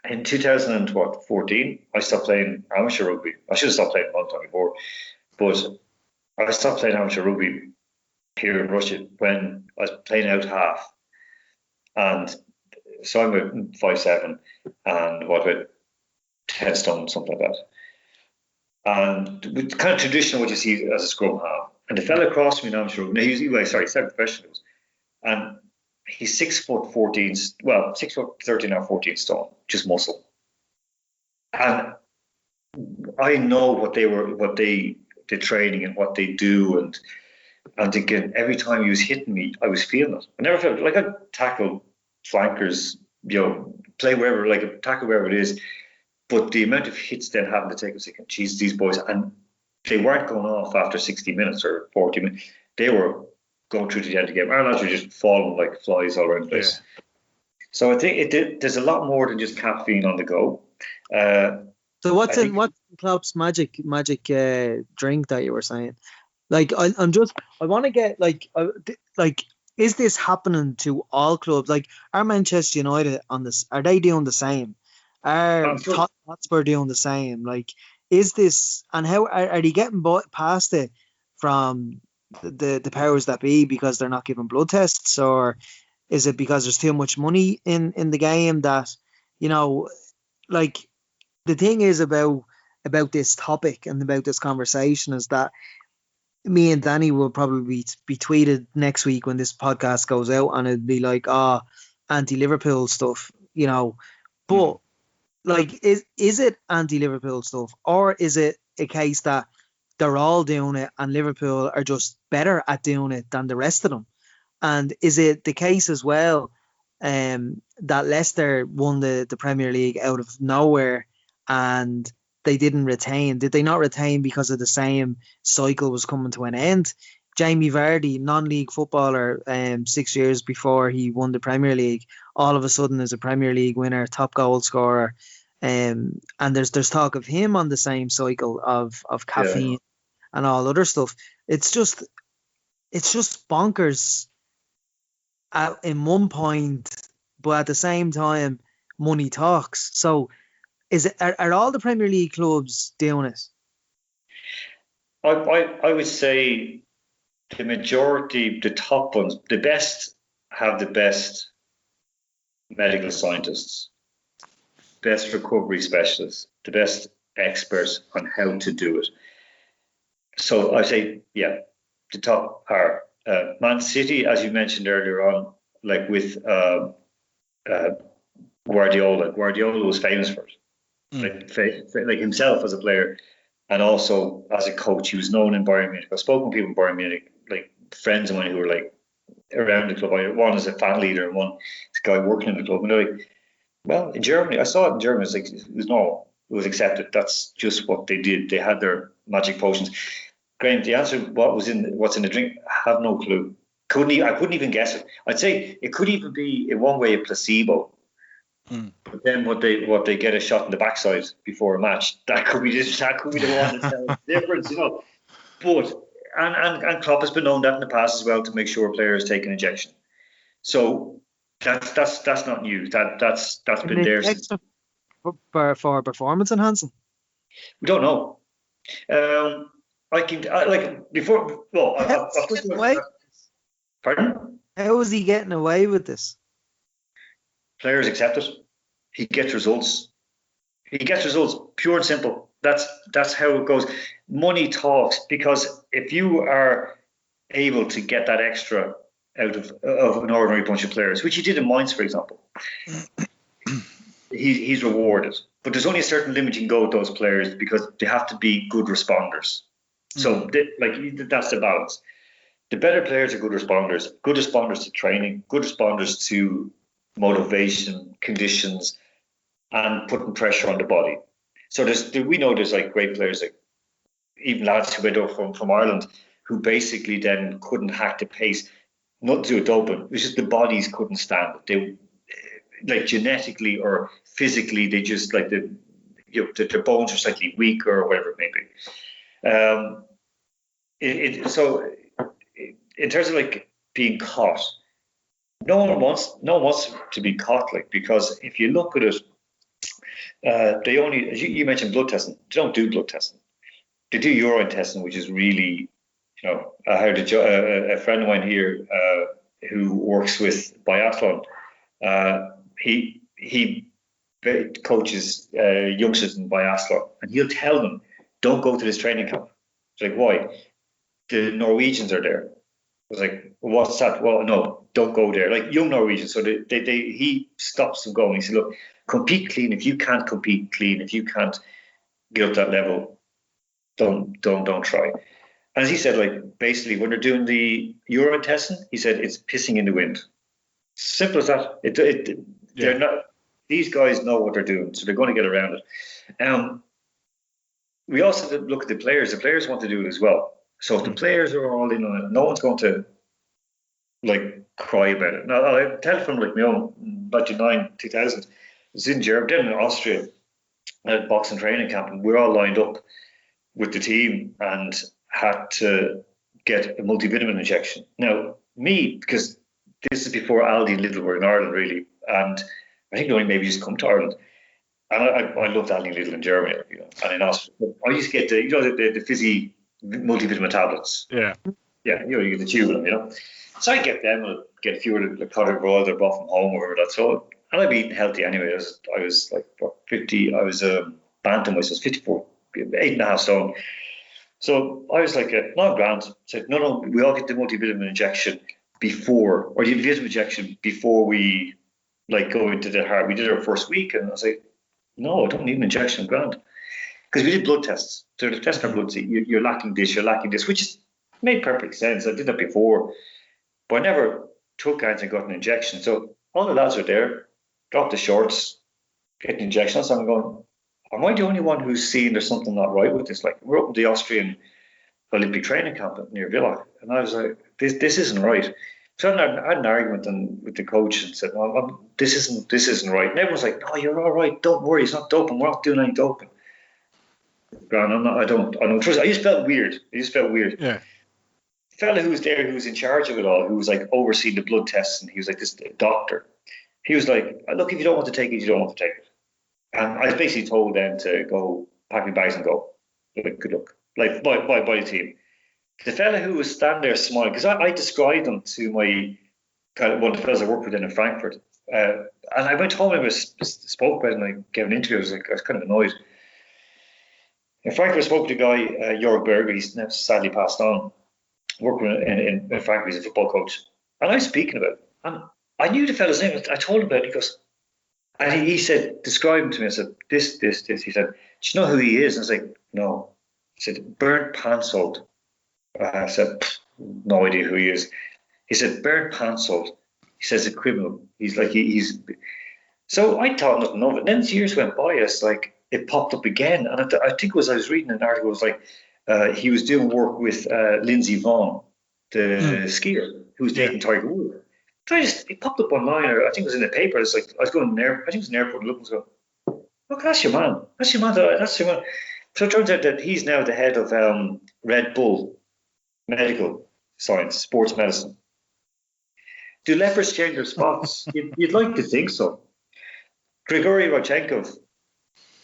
In 2014, I stopped playing amateur rugby. I should have stopped playing a long time before, but I stopped playing amateur rugby here in Russia when I was playing out half. And so I'm at 5'7", and what about 10 stone, something like that. And with kind of traditional what you see as a scrum half. And the fella across from me in amateur rugby, he's professionals, and he's 6 foot 14, 6 foot 13 or 14 stone, just muscle. And I know what the training and what they do, and again, every time he was hitting me, I was feeling it. I never felt like I tackle flankers, play wherever, tackle wherever it is. But the amount of hits then having to take, I was thinking, geez, these boys, and they weren't going off after 60 minutes or 40 minutes. They were going through to the end of the game. Our lads were just falling like flies all around the place. Yeah. So I think there's a lot more than just caffeine on the go. So what's Klopp's magic drink that you were saying? I want to get is this happening to all clubs? Like, are Manchester United on this? Are they doing the same? Are Hotspur doing the same? Like, is this, and how are they getting past it from the powers that be because they're not giving blood tests, or is it because there's too much money in the game that, the thing is about this topic and about this conversation is that me and Danny will probably be tweeted next week when this podcast goes out, and it'd be like, anti-Liverpool stuff, but is it anti-Liverpool stuff, or is it a case that they're all doing it and Liverpool are just better at doing it than the rest of them? And is it the case as well that Leicester won the Premier League out of nowhere and they didn't retain? Did they not retain because of the same cycle was coming to an end? Jamie Vardy, non-league footballer, 6 years before he won the Premier League, all of a sudden is a Premier League winner, top goal scorer, and there's talk of him on the same cycle of caffeine and all other stuff. It's just bonkers in one point, but at the same time, money talks. So, are all the Premier League clubs doing it? I would say the majority, the top ones, the best have the best medical scientists, best recovery specialists, the best experts on how to do it. So I say, yeah, the top are Man City, as you mentioned earlier on, like with Guardiola. Guardiola was famous for it, like himself as a player, and also as a coach. He was known in Bayern Munich. I've spoken to people in Bayern Munich, like friends of mine who were like around the club. One is a fan leader, and one is a guy working in the club. And they're like, well, in Germany, I saw it in Germany. It's like it was normal. It was accepted. That's just what they did. They had their magic potions. Graham, the answer, what's in the drink, I have no clue. I couldn't even guess it. I'd say it could even be in one way a placebo. But then what they get a shot in the backside before a match, that could be the one that tells the difference, you know. But and Klopp has been known that in the past as well, to make sure players take an injection. So that's not new. That's been there since. For performance enhancing? We don't know. Before. Well, pardon? How is he getting away with this? Players accept it. He gets results. Pure and simple. That's how it goes. Money talks, because if you are able to get that extra out of an ordinary bunch of players, which he did in Mainz, for example, he's rewarded. But there's only a certain limit you can go with those players, because they have to be good responders. So that's the balance. The better players are good responders to training, good responders to motivation, conditions, and putting pressure on the body. So we know there's like great players, like even lads who went up from Ireland, who basically then couldn't hack the pace, not to do with doping, it's just the bodies couldn't stand it. They, like genetically or physically, they just like their bones are slightly weaker or whatever it may be. So in terms of like being caught, no one wants to be caught, like, because if you look at it, they only, as you mentioned, blood testing. They don't do blood testing. They do urine testing, which is really, you know, I heard a friend of mine here who works with biathlon. He coaches youngsters in biathlon, and he'll tell them, don't go to this training camp. It's like, why? The Norwegians are there. I was like, what's that? Well, no, don't go there. Like young Norwegians. So he stops them going. He said, look, compete clean. If you can't compete clean, if you can't get up that level, don't try. And as he said, like basically when they're doing the urine testing, he said it's pissing in the wind. Simple as that. They're not. These guys know what they're doing, so they're going to get around it. We also look at the players. The players want to do it as well. So if the players are all in on it, no one's going to like cry about it. Now I tell from like my own 99, 2000. I was in Germany, then in Austria, at boxing training camp, and we're all lined up with the team and had to get a multivitamin injection. Now me, because this is before Aldi and Lidl were in Ireland really, and I think they only maybe just come to Ireland. And I loved Aldi and Lidl in Germany, you know, and in Austria. I used to get the fizzy multivitamin tablets. Yeah, you know, you get the tube of them, you know. So I get them, and get a few of the powdered broad or bought from home or whatever that. So, and I'd be eating healthy anyway. I was like 50. I was bantamweight, so I was 54, 8.5 stone. So I was like, no, grand. Said no, we all get the multivitamin injection before, or the vitamin injection before we like go into the hard. We did our first week, and I was like, no, I don't need an injection, grand. Because we did blood tests. So the test our blood, see, you're lacking this, which is made perfect sense. I did that before, but I never took anything and got an injection. So all the lads are there, drop the shorts, get an injection. So I'm going, am I the only one who's seeing there's something not right with this? Like, we're up at the Austrian Olympic training camp near Villach, and I was like, this isn't right. So I had an argument with the coach and said, well, this isn't right. And everyone's like, no, you're all right. Don't worry, it's not doping. We're not doing any doping. I don't trust it. I just felt weird. Yeah. The fella who was there, who was in charge of it all, who was like overseeing the blood tests, and he was like this doctor. He was like, look, if you don't want to take it, you don't want to take it. And I basically told them to go pack my bags and go. Like, good luck. Like, by the team. The fella who was standing there smiling, because I described him to my one of the fellas I worked with in Frankfurt, and I went home and I spoke about it, and I gave an interview. I was kind of annoyed. In Frankfurt, I spoke to a guy, Jörg Berger, he's now sadly passed on, working in Frankfurt, he's a football coach. And I was speaking about it. And I knew the fella's name. I told him about it. He goes, and he said, describe him to me. I said, this. He said, do you know who he is? And I was like, no. He said, Bernd Pansold. I said, no idea who he is. He said, Bernd Pansold. He says a criminal. He's like, he's. So I thought nothing of it. And then as years went by, it's like, it popped up again. And I think it was, I was reading an article, it was like, he was doing work with Lindsey Vonn, the skier, who was dating Tiger Woods. It popped up online, or I think it was in the paper. It's like, I was going there, I think it was an airport, looking, so, look, that's your man. That's your man. So it turns out that he's now the head of Red Bull Medical Science, Sports Medicine. Do leopards change their spots? You'd like to think so. Grigory Rodchenkov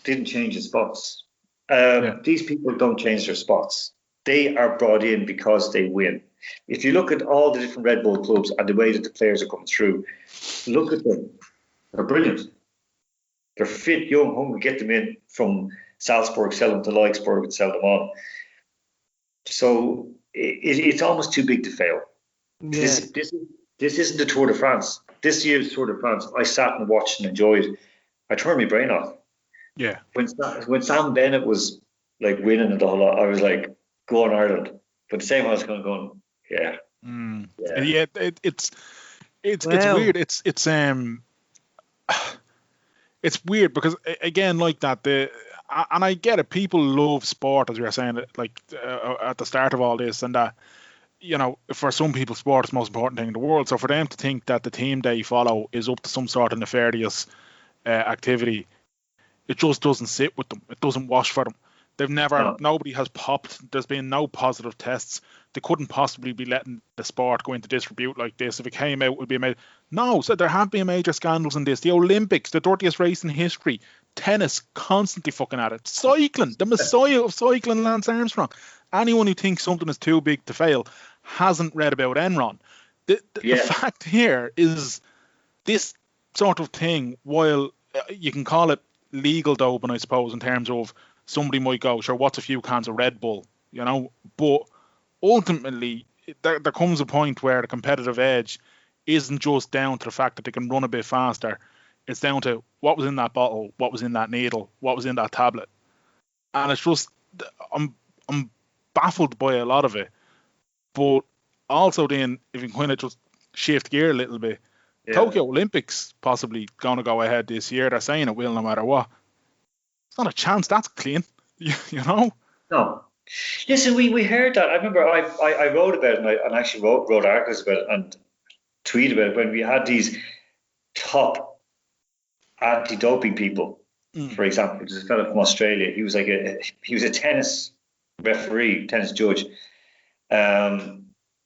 didn't change his spots. These people don't change their spots. They are brought in because they win. If you look at all the different Red Bull clubs and the way that the players are coming through, look at them. They're brilliant. They're fit, young, hungry. Get them in from Salzburg, sell them to Leipzig, and sell them on. So it's almost too big to fail. Yeah. This isn't the Tour de France. This year's Tour de France, I sat and watched and enjoyed. I turned my brain off. Yeah. When Sam Bennett was like winning it all, I was like, go on Ireland. But the same I was going, yeah. Yeah, it's weird. It's weird because again, like that, and I get it. People love sport, as we were saying, like at the start of all this, and that, you know, for some people, sport is the most important thing in the world. So for them to think that the team they follow is up to some sort of nefarious activity, it just doesn't sit with them. It doesn't wash for them. They've never, nobody has popped. There's been no positive tests. They couldn't possibly be letting the sport go into disrepute like this. If it came out, it would be made. No, so there have been major scandals in this. The Olympics, the dirtiest race in history. Tennis, constantly fucking at it. Cycling, the messiah of cycling, Lance Armstrong. Anyone who thinks something is too big to fail hasn't read about Enron. The fact here is this sort of thing, while you can call it legal doping, I suppose, in terms of somebody might go, sure, what's a few cans of Red Bull, you know? But ultimately, there comes a point where the competitive edge isn't just down to the fact that they can run a bit faster. It's down to what was in that bottle, what was in that needle, what was in that tablet. And it's just, I'm baffled by a lot of it. But also then, if you kind of just shift gear a little bit, Tokyo Olympics possibly going to go ahead this year. They're saying it will no matter what. It's not a chance that's clean, you know? No. Listen, we heard that. I remember I wrote about it, and I actually wrote articles about it and tweeted about it when we had these top anti-doping people. For example, there's a fellow from Australia. He was like he was a tennis referee, tennis judge.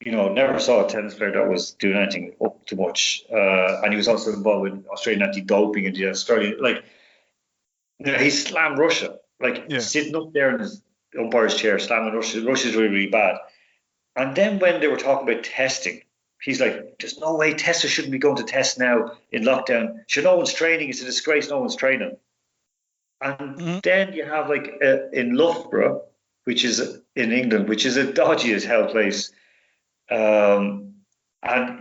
You know, never saw a tennis player that was doing anything up too much. And he was also involved with Australian anti-doping and the Australian, like, you know, he slammed Russia, sitting up there in his umpire's chair, slamming Russia. Russia's really, really bad. And then when they were talking about testing, he's like, there's no way testers shouldn't be going to test now in lockdown. Sure, no one's training. It's a disgrace. No one's training. And then you have in Loughborough, which is in England, which is a dodgy as hell place. And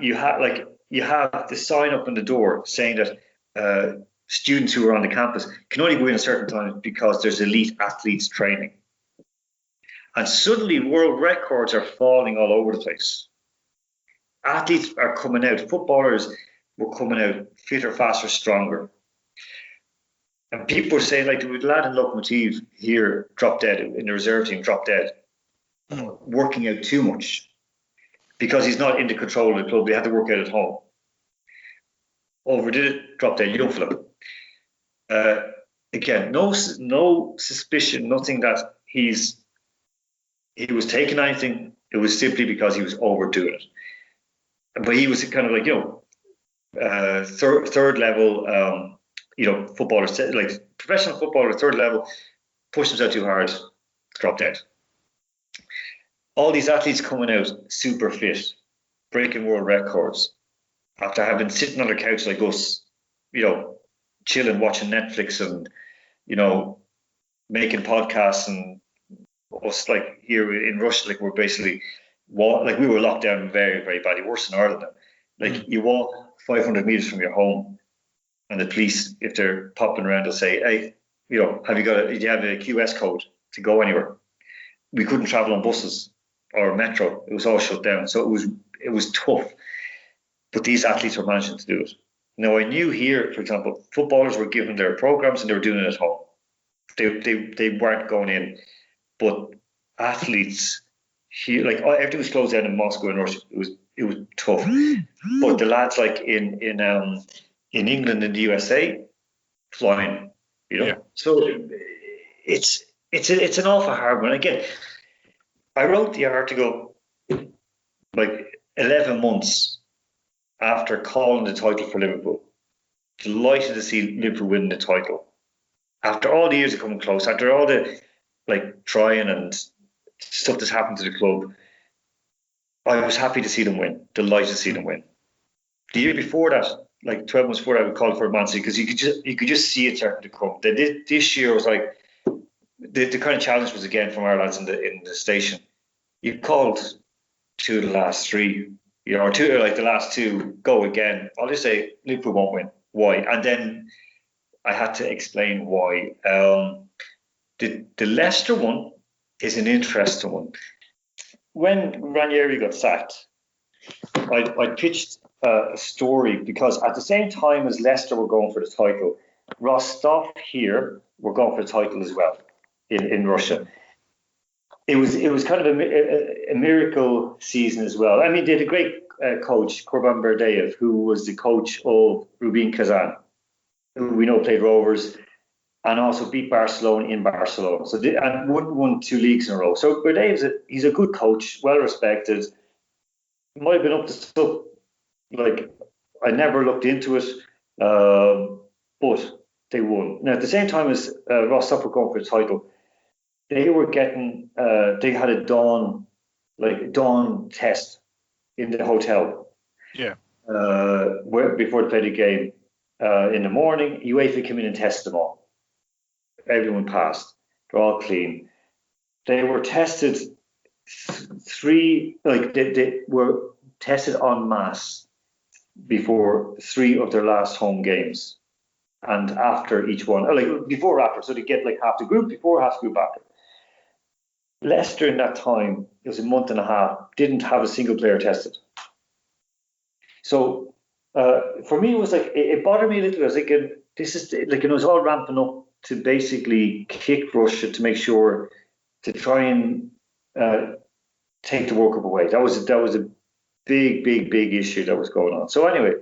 you have the sign up on the door saying that students who are on the campus can only go in a certain time because there's elite athletes training. And suddenly world records are falling all over the place. Athletes are coming out. Footballers were coming out fitter, faster, stronger. And people were saying, like, the lad in Lokomotiv here dropped dead, in the reserve team dropped dead, working out too much because he's not in the control of the club. They had to work out at home. Overdid it, dropped dead, young fella. Again, no suspicion, nothing that he was taking anything. It was simply because he was overdoing it. But he was kind of like, third level, footballers, like professional footballer, third level, pushed himself too hard, dropped dead. All these athletes coming out super fit, breaking world records, after having been sitting on their couch like us, chilling, watching Netflix and, making podcasts, and us like here in Russia, like we're basically like we were locked down very, very badly, worse than Ireland. Like you walk 500 meters from your home, and the police, if they're popping around, will say, "Hey, do you have a QS code to go anywhere?" We couldn't travel on buses or metro; it was all shut down. So it was tough. But these athletes were managing to do it. Now I knew here, for example, footballers were given their programs and they were doing it at home. They weren't going in, but athletes here, like everything was closed down in Moscow and Russia. It was tough. But the lads like in England and the USA, flying, Yeah. So it's an awful hard one. Again, I wrote the article like 11 months after calling the title for Liverpool. Delighted to see Liverpool win the title. After all the years of coming close, after all the like trying and stuff that's happened to the club, I was happy to see them win. Delighted to see them win. The year before that, like 12 months before, I would call for Man City because you could just see it starting to come. This year was like the kind of challenge was again from our lads in the station. You called 2 of the last 3, or 2 like the last 2 go again. I'll just say Liverpool won't win. Why? And then I had to explain why. The Leicester one is an interesting one. When Ranieri got sacked, I pitched a story because at the same time as Leicester were going for the title, Rostov here were going for the title as well in Russia. It was kind of a miracle season as well. I mean, they had a great coach, Kurban Berdayev, who was the coach of Rubin Kazan, who we know played Rovers, and also beat Barcelona in Barcelona. So and won 2 leagues in a row. So Berdayev, he's a good coach, well respected. Might have been up to stuff. Like I never looked into it, but they won. Now at the same time as Rostov were going for the title, they were getting they had a dawn test in the hotel. Yeah. Before they played the game in the morning, UEFA came in and tested them all. Everyone passed. They're all clean. They were tested 3, like they were tested en masse before 3 of their last home games, and after each one, like before or after, so they get like half the group before, half the group after. Leicester in that time, it was a month and a half, didn't have a single player tested. So for me, it was like it bothered me a little. I was thinking, this is like it was all ramping up to basically kick Russia to make sure to try and take the World Cup away. That was a big issue that was going on. So anyway,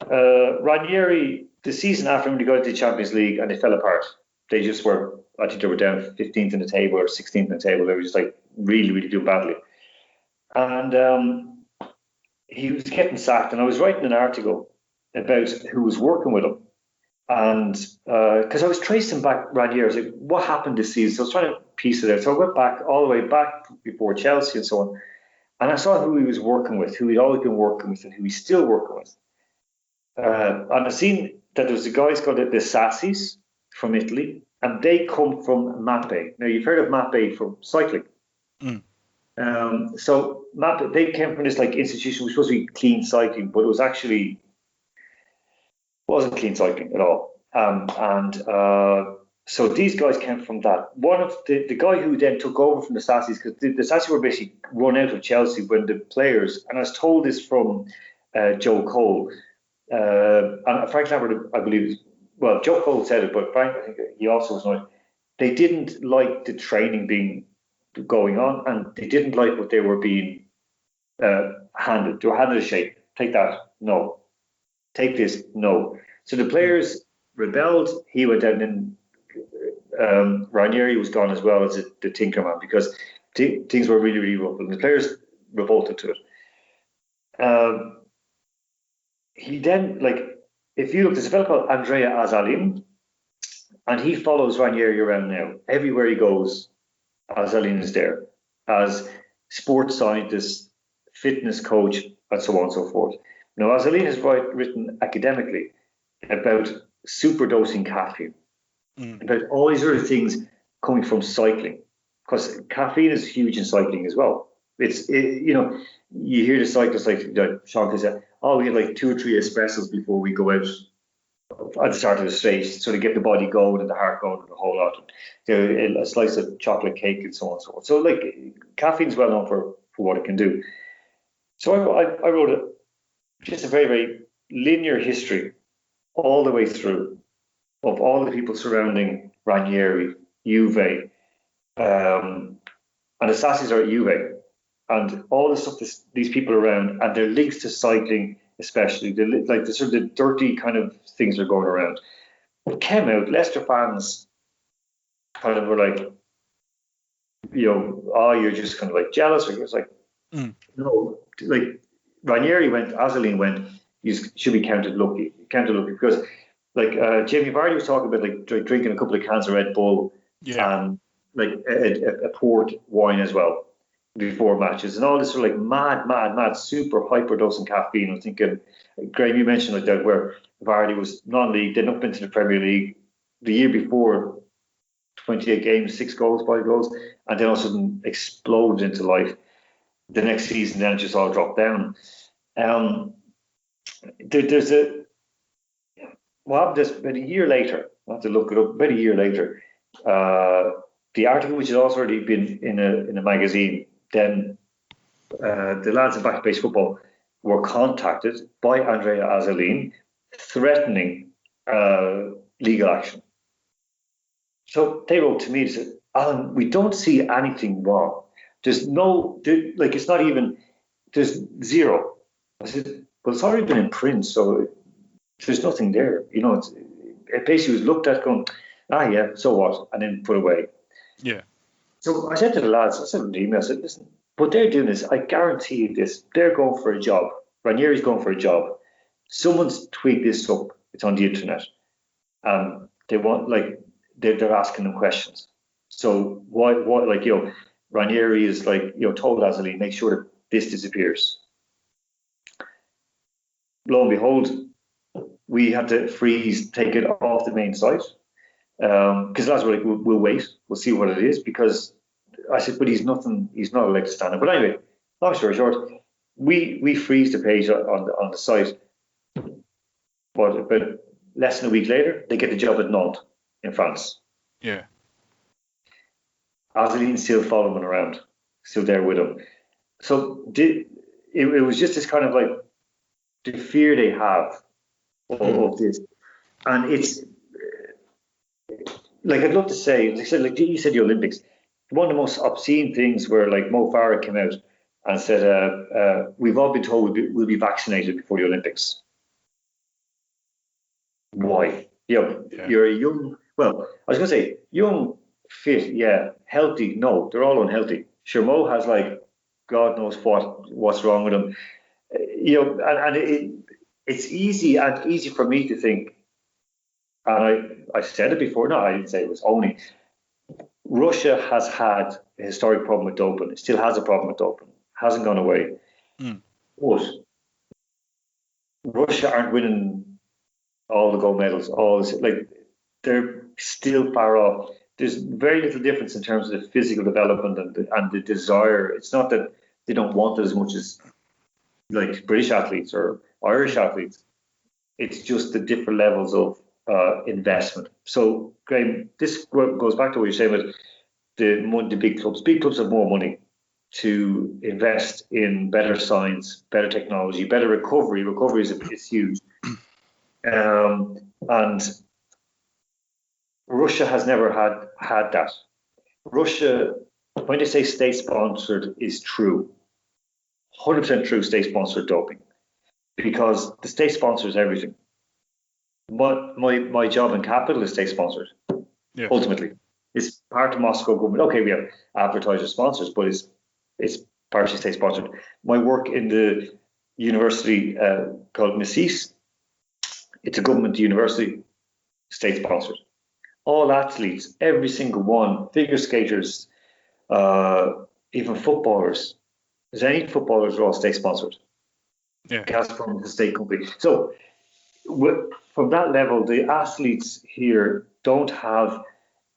Ranieri, the season after when they got to the Champions League and they fell apart, they just were. I think they were down 15th in the table or 16th in the table. They were just like really doing badly. And he was getting sacked. And I was writing an article about who was working with him. And because I was tracing back Ranieri, I was like, what happened this season? So I was trying to piece it out. So I went back all the way back before Chelsea and so on. And I saw who he was working with, who he'd always been working with, and who he's still working with. And I've seen that there's a guys called the Sassis from Italy. And they come from Mappe. Now, you've heard of Mappe from cycling. So Mappe, they came from this like institution, which was supposed to be clean cycling, but it was actually wasn't clean cycling at all. So these guys came from that. One of the guy who then took over from the Sassis, because the Sassis were basically run out of Chelsea when the players, and I was told this from Joe Cole, and Frank Lambert, I believe, well, Joe Cole said it, but Frank, I think he also was annoyed. They didn't like the training going on, and they didn't like what they were being handed. They were handed a shape. Take that. No. Take this. No. So the players rebelled. He went down, and Ranieri was gone as well as the Tinkerman, because things were really rough, and the players revolted to it. He then, like, if you look, there's a fellow called Andrea Azalin, and he follows Ranieri around now. Everywhere he goes, Azalin is there as sports scientist, fitness coach, and so on and so forth. Now, Azalin has written academically about superdosing caffeine. But all these other things coming from cycling, because caffeine is huge in cycling as well. You hear the cyclists like Sean say, oh, we had like 2 or 3 espressos before we go out at the start of the race, so to get the body going and the heart going and the whole lot. A slice of chocolate cake and so on and so on. So like caffeine's well known for what it can do. So I wrote just a very, very linear history all the way through of all the people surrounding Ranieri, Juve, and the Sassis are at Juve, and all the stuff these people around, and their links to cycling, especially the sort of the dirty kind of things are going around. It came out. Leicester fans kind of were like, you're just kind of like jealous, or it's like, no, like Ranieri went, Azzolin went, you should be counted lucky because like Jamie Vardy was talking about like drinking a couple of cans of Red Bull and like a port wine as well before matches, and all this sort of like mad super hyperdosing caffeine. I'm thinking, Graham, you mentioned like that where Vardy was non-league, then up into the Premier League the year before, 28 games, 6 goals, 5 goals, and then all of a sudden exploded into life. The next season, then it just all dropped down. There's about a year later, I have to look it up, about a year later, the article, which has also already been in a magazine, then the lads in Back to Base Football were contacted by Andrea Azzolin threatening legal action. So they wrote to me and said, Alan, we don't see anything wrong. There's it's not even, there's zero. I said, well, it's already been in print, so there's nothing there. It basically was looked at going, yeah, so what? And then put away. Yeah. So I said to the lads, I sent them an email, I said, listen, what they're doing is, I guarantee you this, they're going for a job. Ranieri's going for a job. Someone's tweaked this up. It's on the internet. They want, they're asking them questions. So why Ranieri is told Azzolin, make sure that this disappears. Lo and behold, we had to take it off the main site. Because lads were like, we'll wait, we'll see what it is, because I said, but he's not allowed to stand up. But anyway, long story short, we freeze the page on the site. But less than a week later, they get the job at Nantes in France. Yeah. Azzolin's still following him around, still there with him. So it was just this kind of like the fear they have of this, and it's like, I'd love to say, like you said, the Olympics. One of the most obscene things where like Mo Farah came out and said, "We've all been told we'll be vaccinated before the Olympics." Why? You're a young. Well, I was going to say young, fit, healthy. No, they're all unhealthy. Sure, Mo has like God knows what's wrong with him. And it's easy for me to think. And I said it before. No, I didn't say it was only. Russia has had a historic problem with doping. It still has a problem with doping. Hasn't gone away. But Russia aren't winning all the gold medals. They're still far off. There's very little difference in terms of the physical development and the desire. It's not that they don't want it as much as like British athletes or Irish athletes. It's just the different levels of investment. So, Graham, this goes back to what you're saying about the big clubs. Big clubs have more money to invest in better science, better technology, better recovery. Recovery is huge. And Russia has never had that. Russia, when they say state-sponsored, is true. 100% true, state-sponsored doping. Because the state sponsors everything. But my job in Capital is state-sponsored. Yeah. Ultimately. It's part of Moscow government. Okay, we have advertiser sponsors, but it's partially state-sponsored. My work in the university called Messis, it's a government university, state-sponsored. All athletes, every single one, figure skaters, even footballers. There's any footballers are all state-sponsored. Yeah. Gazprom is a state company. So from that level, the athletes here don't have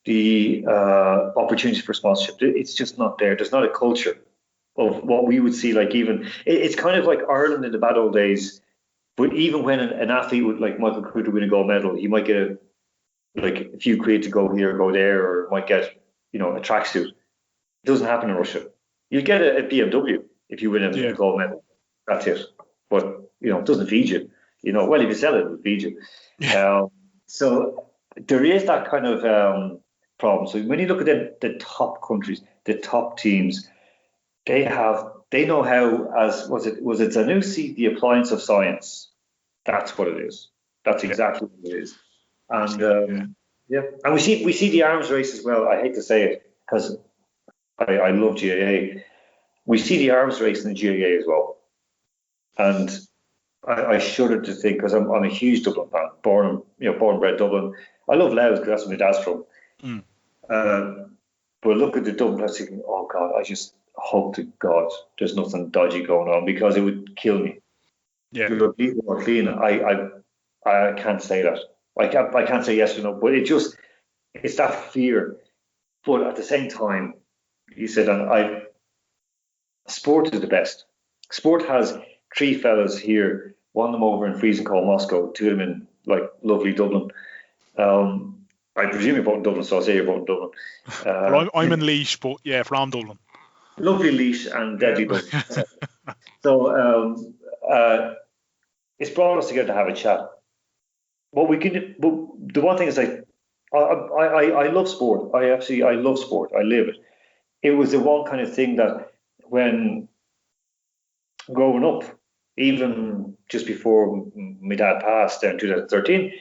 the opportunities for sponsorship. It's just not there. There's not a culture of what we would see. Like even it's kind of like Ireland in the bad old days. But even when an athlete would like Michael Coulter win a gold medal, he might get a few quid to go here, go there, or might get a tracksuit. It doesn't happen in Russia. You get a BMW if you win a gold medal. That's it. But it doesn't feed you. Well, if you sell it, it'll feed you. So there is that kind of problem. So when you look at the top countries, the top teams, they know how, as was it Zanussi, the appliance of science. That's what it is. That's exactly what it is. And and we see the arms race as well. I hate to say it because I love GAA. We see the arms race in the GAA as well, and I shudder to think, because I'm a huge Dublin fan, born and bred Dublin. I love Louth because that's where my dad's from. But look at the Dublin, I was thinking, oh God, I just hope to God there's nothing dodgy going on, because it would kill me. Yeah, more clean. I can't say that. I can't say yes or no, but it's that fear. But at the same time, you said, sport is the best. Sport has three fellas here, one of them over in freezing cold Moscow, two of them in like lovely Dublin. I presume you're both in Dublin, so I'll say you're both in Dublin. Well, I'm in Laois, but yeah, from Dublin. Lovely Laois and deadly Dublin. So it's brought us together to have a chat. What we can do, but the one thing is, like, I love sport. I love sport. I live it. It was the one kind of thing that when growing up, even just before my dad passed in 2013,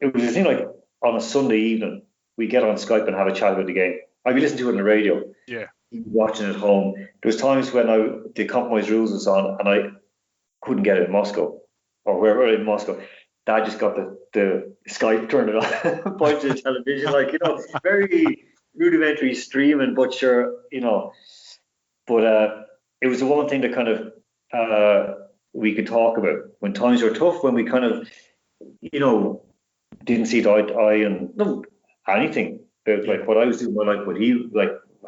it was a thing like on a Sunday evening, we get on Skype and have a chat about the game. I'd be listening to it on the radio. Yeah. Watching at home. There was times when the compromise rules was on and I couldn't get it in Moscow or wherever in Moscow. Dad just got the Skype turned it on, pointed to the television, very rudimentary streaming, but sure, But it was the one thing that kind of we could talk about when times were tough, when we kind of, didn't see eye to eye and no anything about like what I was doing, what he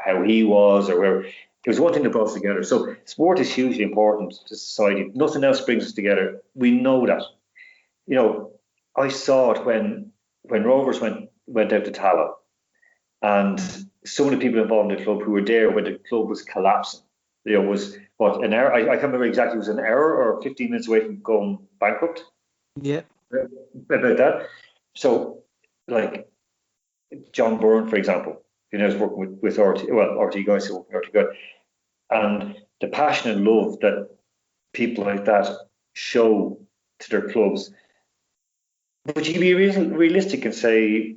how he was or where. It was one thing that brought us together. So sport is hugely important to society. Nothing else brings us together. We know that. I saw it when Rovers went out to Tala, and some of the people involved in the club who were there when the club was collapsing. Was what, an hour? I can't remember exactly. It was an hour or 15 minutes away from going bankrupt. Yeah, about that. So, like John Byrne, for example, was working with RT guys who work with RT guys, and the passion and love that people like that show to their clubs. But you can be realistic and say,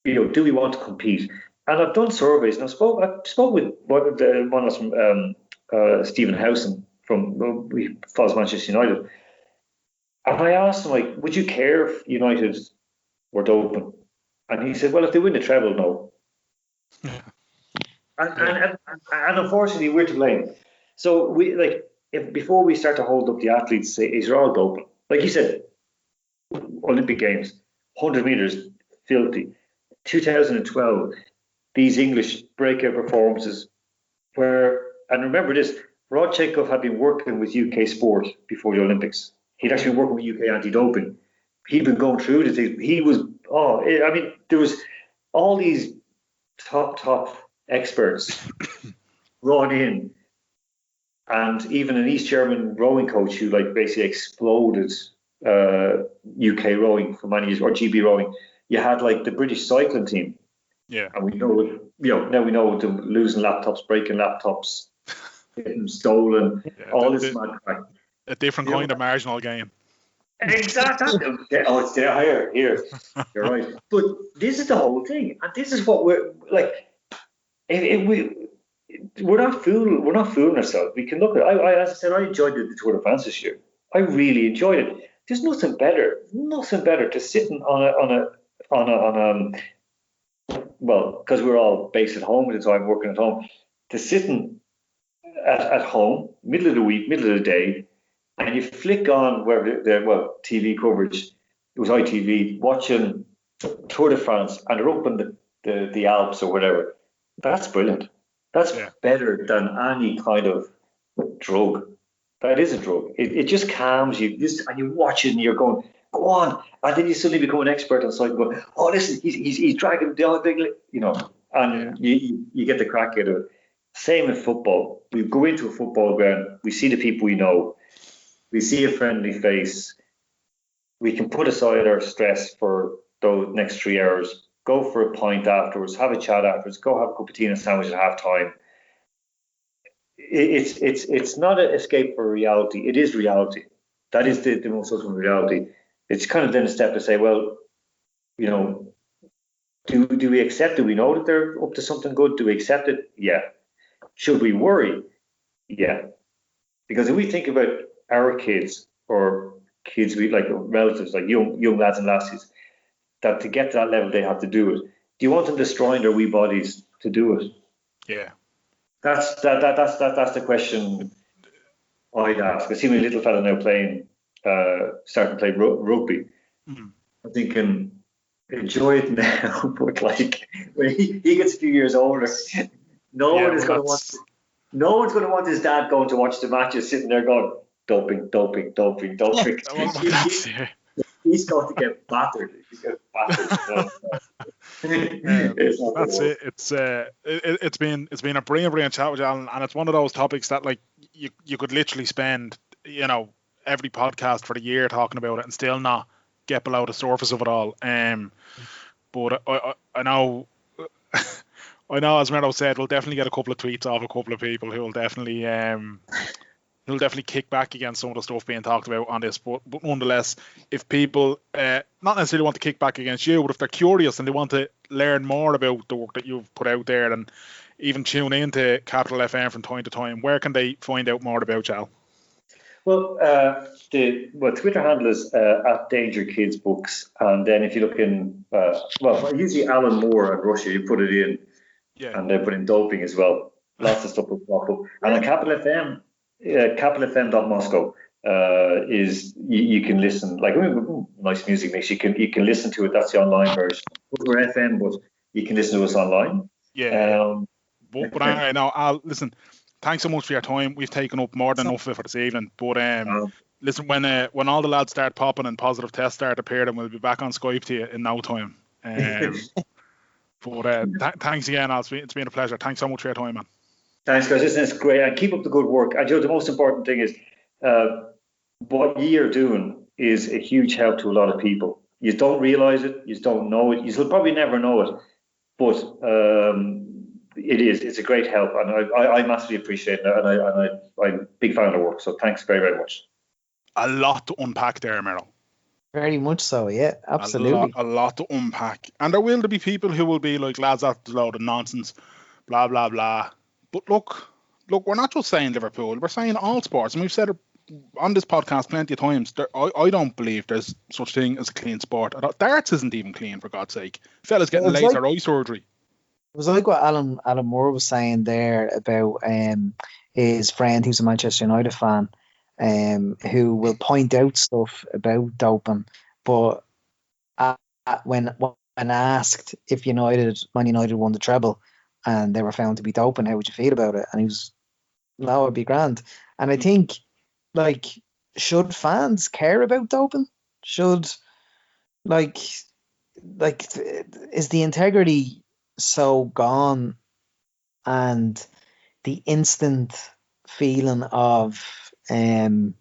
do we want to compete? And I've done surveys, and I spoke with one of us from Stephen Howson we follows Manchester United, and I asked him, like, would you care if United were to open? And he said, well, if they win the treble, no. And unfortunately, we're to blame. So before we start to hold up the athletes, say, is all doping? Like you said, Olympic Games, 100 meters, filthy. 2012, these English breakout performances where, and remember this, Rodchenkov had been working with UK Sport before the Olympics. He'd actually been working with UK anti-doping. He'd been going through the things. There was all these top experts brought in, and even an East German rowing coach who basically exploded UK rowing for many years, or GB rowing. You had the British cycling team. Yeah. And we know, now we know them losing laptops, breaking laptops, getting stolen, all this mad crap. A different kind of marginal gain. Exactly. It's there, here. You're right. But this is the whole thing. And this is what we're like. We're not fooling ourselves. We can look at, as I said, I enjoyed the Tour de France this year. I really enjoyed it. There's nothing better to sitting on a well, because we're all based at home at the time, working at home, to sitting at home, middle of the week, middle of the day, and you flick on where the TV coverage, it was ITV, watching Tour de France and they're up in the Alps or whatever, that's brilliant. That's better than any kind of drug. That is a drug. It just calms you. And you watch it and you're going, go on. And then you suddenly become an expert on something going, oh, listen, he's dragging down, and you get the crack out of it. Same in football. We go into a football ground, we see the people we know, we see a friendly face, we can put aside our stress for those next 3 hours, go for a pint afterwards, have a chat afterwards, go have a cup of tea and a sandwich at half time. It's not an escape for reality. It is reality. That is the most ultimate reality. It's kind of then a step to say, well, do we accept it? Do we know that they're up to something good? Do we accept it? Yeah. Should we worry? Yeah. Because if we think about our kids or kids we like relatives, like young lads and lassies, that to get to that level they have to do it. Do you want them destroying their wee bodies to do it? Yeah. That's the question I'd ask. I see my little fella now starting to play rugby. I'm thinking, enjoy it now, but like when he gets a few years older, no one's going to want his dad going to watch the matches, sitting there going, doping. He's going to get battered. That's it. It's been a brilliant chat with you, Alan, and it's one of those topics that like you could literally spend every podcast for the year talking about it and still not get below the surface of it all. But I know as Mero said, we'll definitely get a couple of tweets off a couple of people who will definitely kick back against some of the stuff being talked about on this. But nonetheless, if people not necessarily want to kick back against you, but if they're curious and they want to learn more about the work that you've put out there and even tune into Captial FM from time to time, where can they find out more about you, Al? Well, Twitter handle is at Danger Kids Books, and then if you look in, usually Alan Moore and Russia, you put it in, and they put in doping as well. Lots of stuff will pop up, and on Captial FM. CapitalFM.Moscow is you can listen nice music mix. You can listen to it. That's the online version. We're FM, but you can listen to us online. But anyway, now Al, listen. Thanks so much for your time. We've taken up more than enough of it for this evening. But listen, when all the lads start popping and positive tests start appearing, we'll be back on Skype to you in no time. Thanks again, Al. It's been a pleasure. Thanks so much for your time, man. Thanks, guys. Listen, it's great. And keep up the good work. And the most important thing is what you're doing is a huge help to a lot of people. You don't realise it. You don't know it. You'll probably never know it. But it is. It's a great help. And I massively appreciate it. And I'm a big fan of the work. So thanks very, very much. A lot to unpack there, Merrill. Very much so, yeah. Absolutely. A lot to unpack. And there will be people who will be like, lads, that's a load of nonsense. Blah, blah, blah. But look, we're not just saying Liverpool. We're saying all sports. And we've said it on this podcast plenty of times. I don't believe there's such thing as a clean sport. Darts isn't even clean, for God's sake. Fella's getting laser eye surgery. It was like what Alan Moore was saying there about his friend who's a Manchester United fan, who will point out stuff about doping. But when asked if Man United won the treble, and they were found to be doping, how would you feel about it? And he was, no, it'd be grand. And I think, should fans care about doping? Should, is the integrity so gone, and the instant feeling of the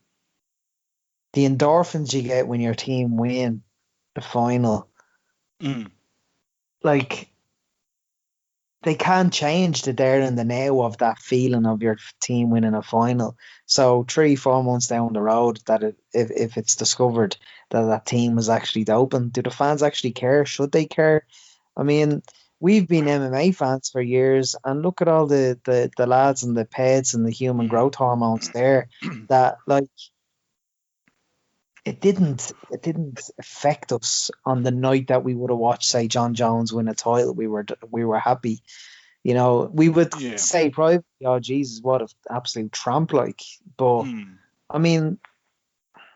endorphins you get when your team win the final, they can't change the there and the now of that feeling of your team winning a final. So 3-4 months down the road, that if it's discovered that team was actually doping, do the fans actually care? Should they care? I mean, we've been MMA fans for years, and look at all the lads and the peds and the human growth hormones there. That it didn't affect us on the night that we would have watched, say, John Jones win a title. We were happy, We would say privately, "Oh Jesus, what an absolute tramp!" But I mean,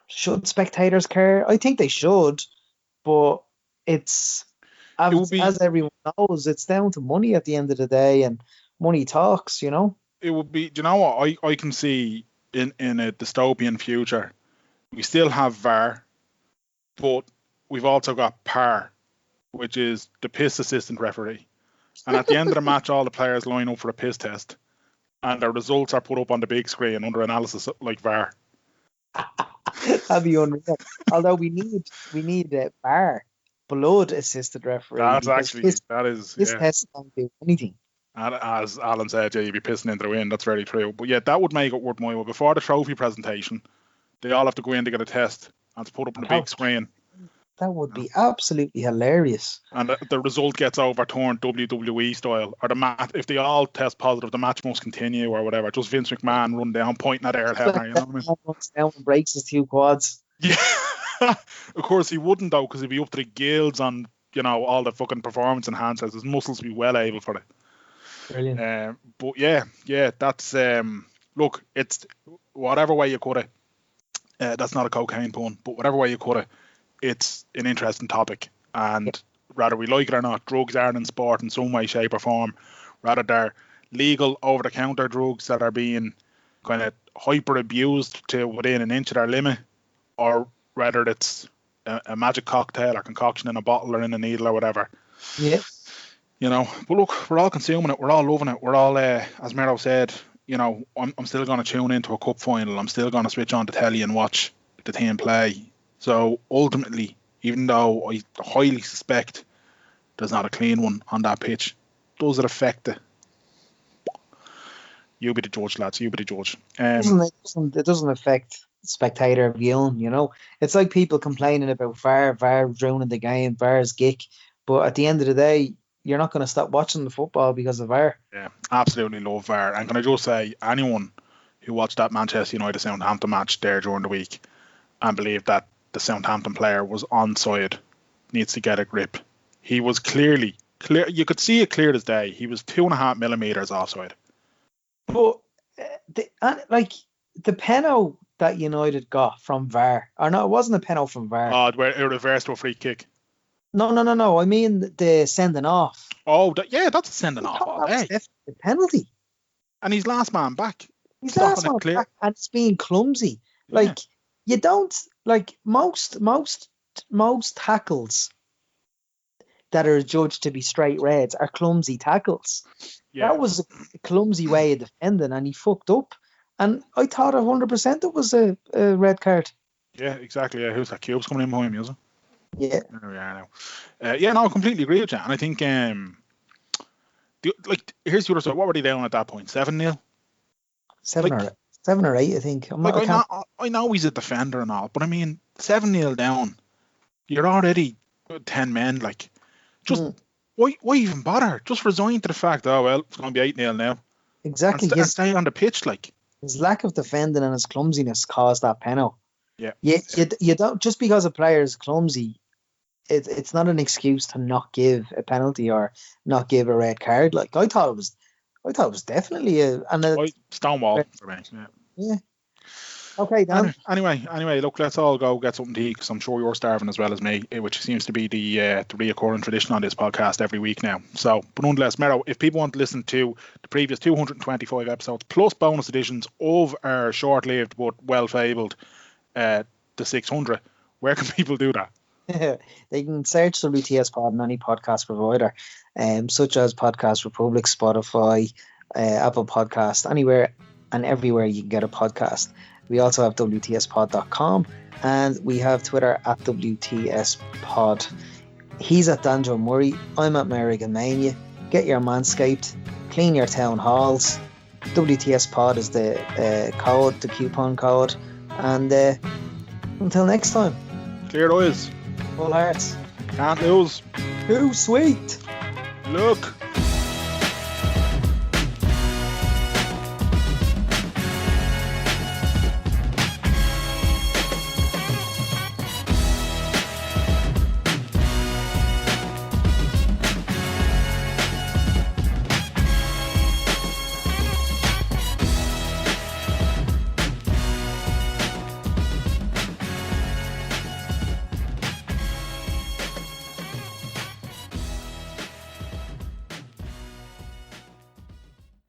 should spectators care? I think they should, but it's As everyone knows, it's down to money at the end of the day, and money talks, you know. It would be. Do you know what I can see in a dystopian future? We still have VAR, but we've also got PAR, which is the piss assistant referee. And at the end of the match, all the players line up for a piss test, and their results are put up on the big screen under analysis like VAR. That'd be unreal. Although we need a VAR, blood assisted referee. That is this test can't do anything. And as Alan said, you'd be pissing into the wind. That's very true. But yeah, that would make it worth my while. Before the trophy presentation, they all have to go in to get a test and it's put up on the big screen. That would be absolutely hilarious. And the result gets overturned WWE style. Or if they all test positive, the match must continue or whatever. Just Vince McMahon run down, pointing at Earl Hebner, you know what I mean? Runs down and breaks his 2 quads. Yeah. Of course he wouldn't though, because he'd be up to the gills on, all the fucking performance enhancers. His muscles would be well able for it. Brilliant. But yeah, that's look, it's whatever way you cut it. That's not a cocaine pun, but whatever way you cut it, it's an interesting topic. And whether we like it or not, drugs are in sport in some way, shape, or form. Rather they're legal over-the-counter drugs that are being kind of hyper abused to within an inch of their limit, or whether it's a magic cocktail or concoction in a bottle or in a needle or whatever. Yeah. But look, we're all consuming it. We're all loving it. We're all, as Mero said, I'm still going to tune into a cup final. I'm still going to switch on the telly and watch the team play. So ultimately, even though I highly suspect there's not a clean one on that pitch, does it affect it? You be the judge, lads. You be the judge. It doesn't affect spectator viewing, It's like people complaining about VAR ruining the game, VAR's gick. But at the end of the day, you're not going to stop watching the football because of VAR. Yeah, absolutely love VAR. And can I just say, anyone who watched that Manchester United-Southampton match there during the week and believed that the Southampton player was onside needs to get a grip. He was clearly clear. You could see it clear as day. He was 2.5 millimeters offside. But the penalty that United got from VAR, or no, it wasn't a penalty from VAR. Oh, where it reversed to a free kick. No. I mean the sending off. Oh, that's a sending off. That's definitely a penalty. And he's last man back. He's last man back, and it's being clumsy. Yeah. You don't most tackles that are judged to be straight reds are clumsy tackles. Yeah. That was a clumsy way of defending, and he fucked up. And I thought 100% it was a red card. Yeah, exactly. Yeah, who's that? Cube's coming in behind me, is it? Yeah. There we are now. I completely agree with you. And I think, here's the other side. What were they down at that point? 7-0? 7 or 8, I think. I know he's a defender and all, but I mean, 7-0 down. You're already 10 men. Why even bother? Just resign to the fact, it's going to be 8-0 now. Exactly. And stay on the pitch, His lack of defending and his clumsiness caused that penalty. Yeah. You don't, just because a player is clumsy, it's not an excuse to not give a penalty or not give a red card. I thought it was definitely stonewall for me. Yeah. Okay, Dan. Anyway, look, let's all go get something to eat, because I'm sure you're starving as well as me, which seems to be the reoccurring tradition on this podcast every week now. So, but nonetheless, Mero, if people want to listen to the previous 225 episodes plus bonus editions of our short-lived but well-fabled the 600, where can people do that? They can search WTS Pod on any podcast provider, such as Podcast Republic, Spotify, Apple Podcast, anywhere and everywhere you can get a podcast. We also have WTSpod.com, and we have Twitter at WTSPod. He's at Danjo Murray. I'm at Merrigan Mania. Get your manscaped. Clean your town halls. WTSPod is the code, the coupon code. And until next time. Clear eyes. Full hearts. Can't lose. Too sweet. Look.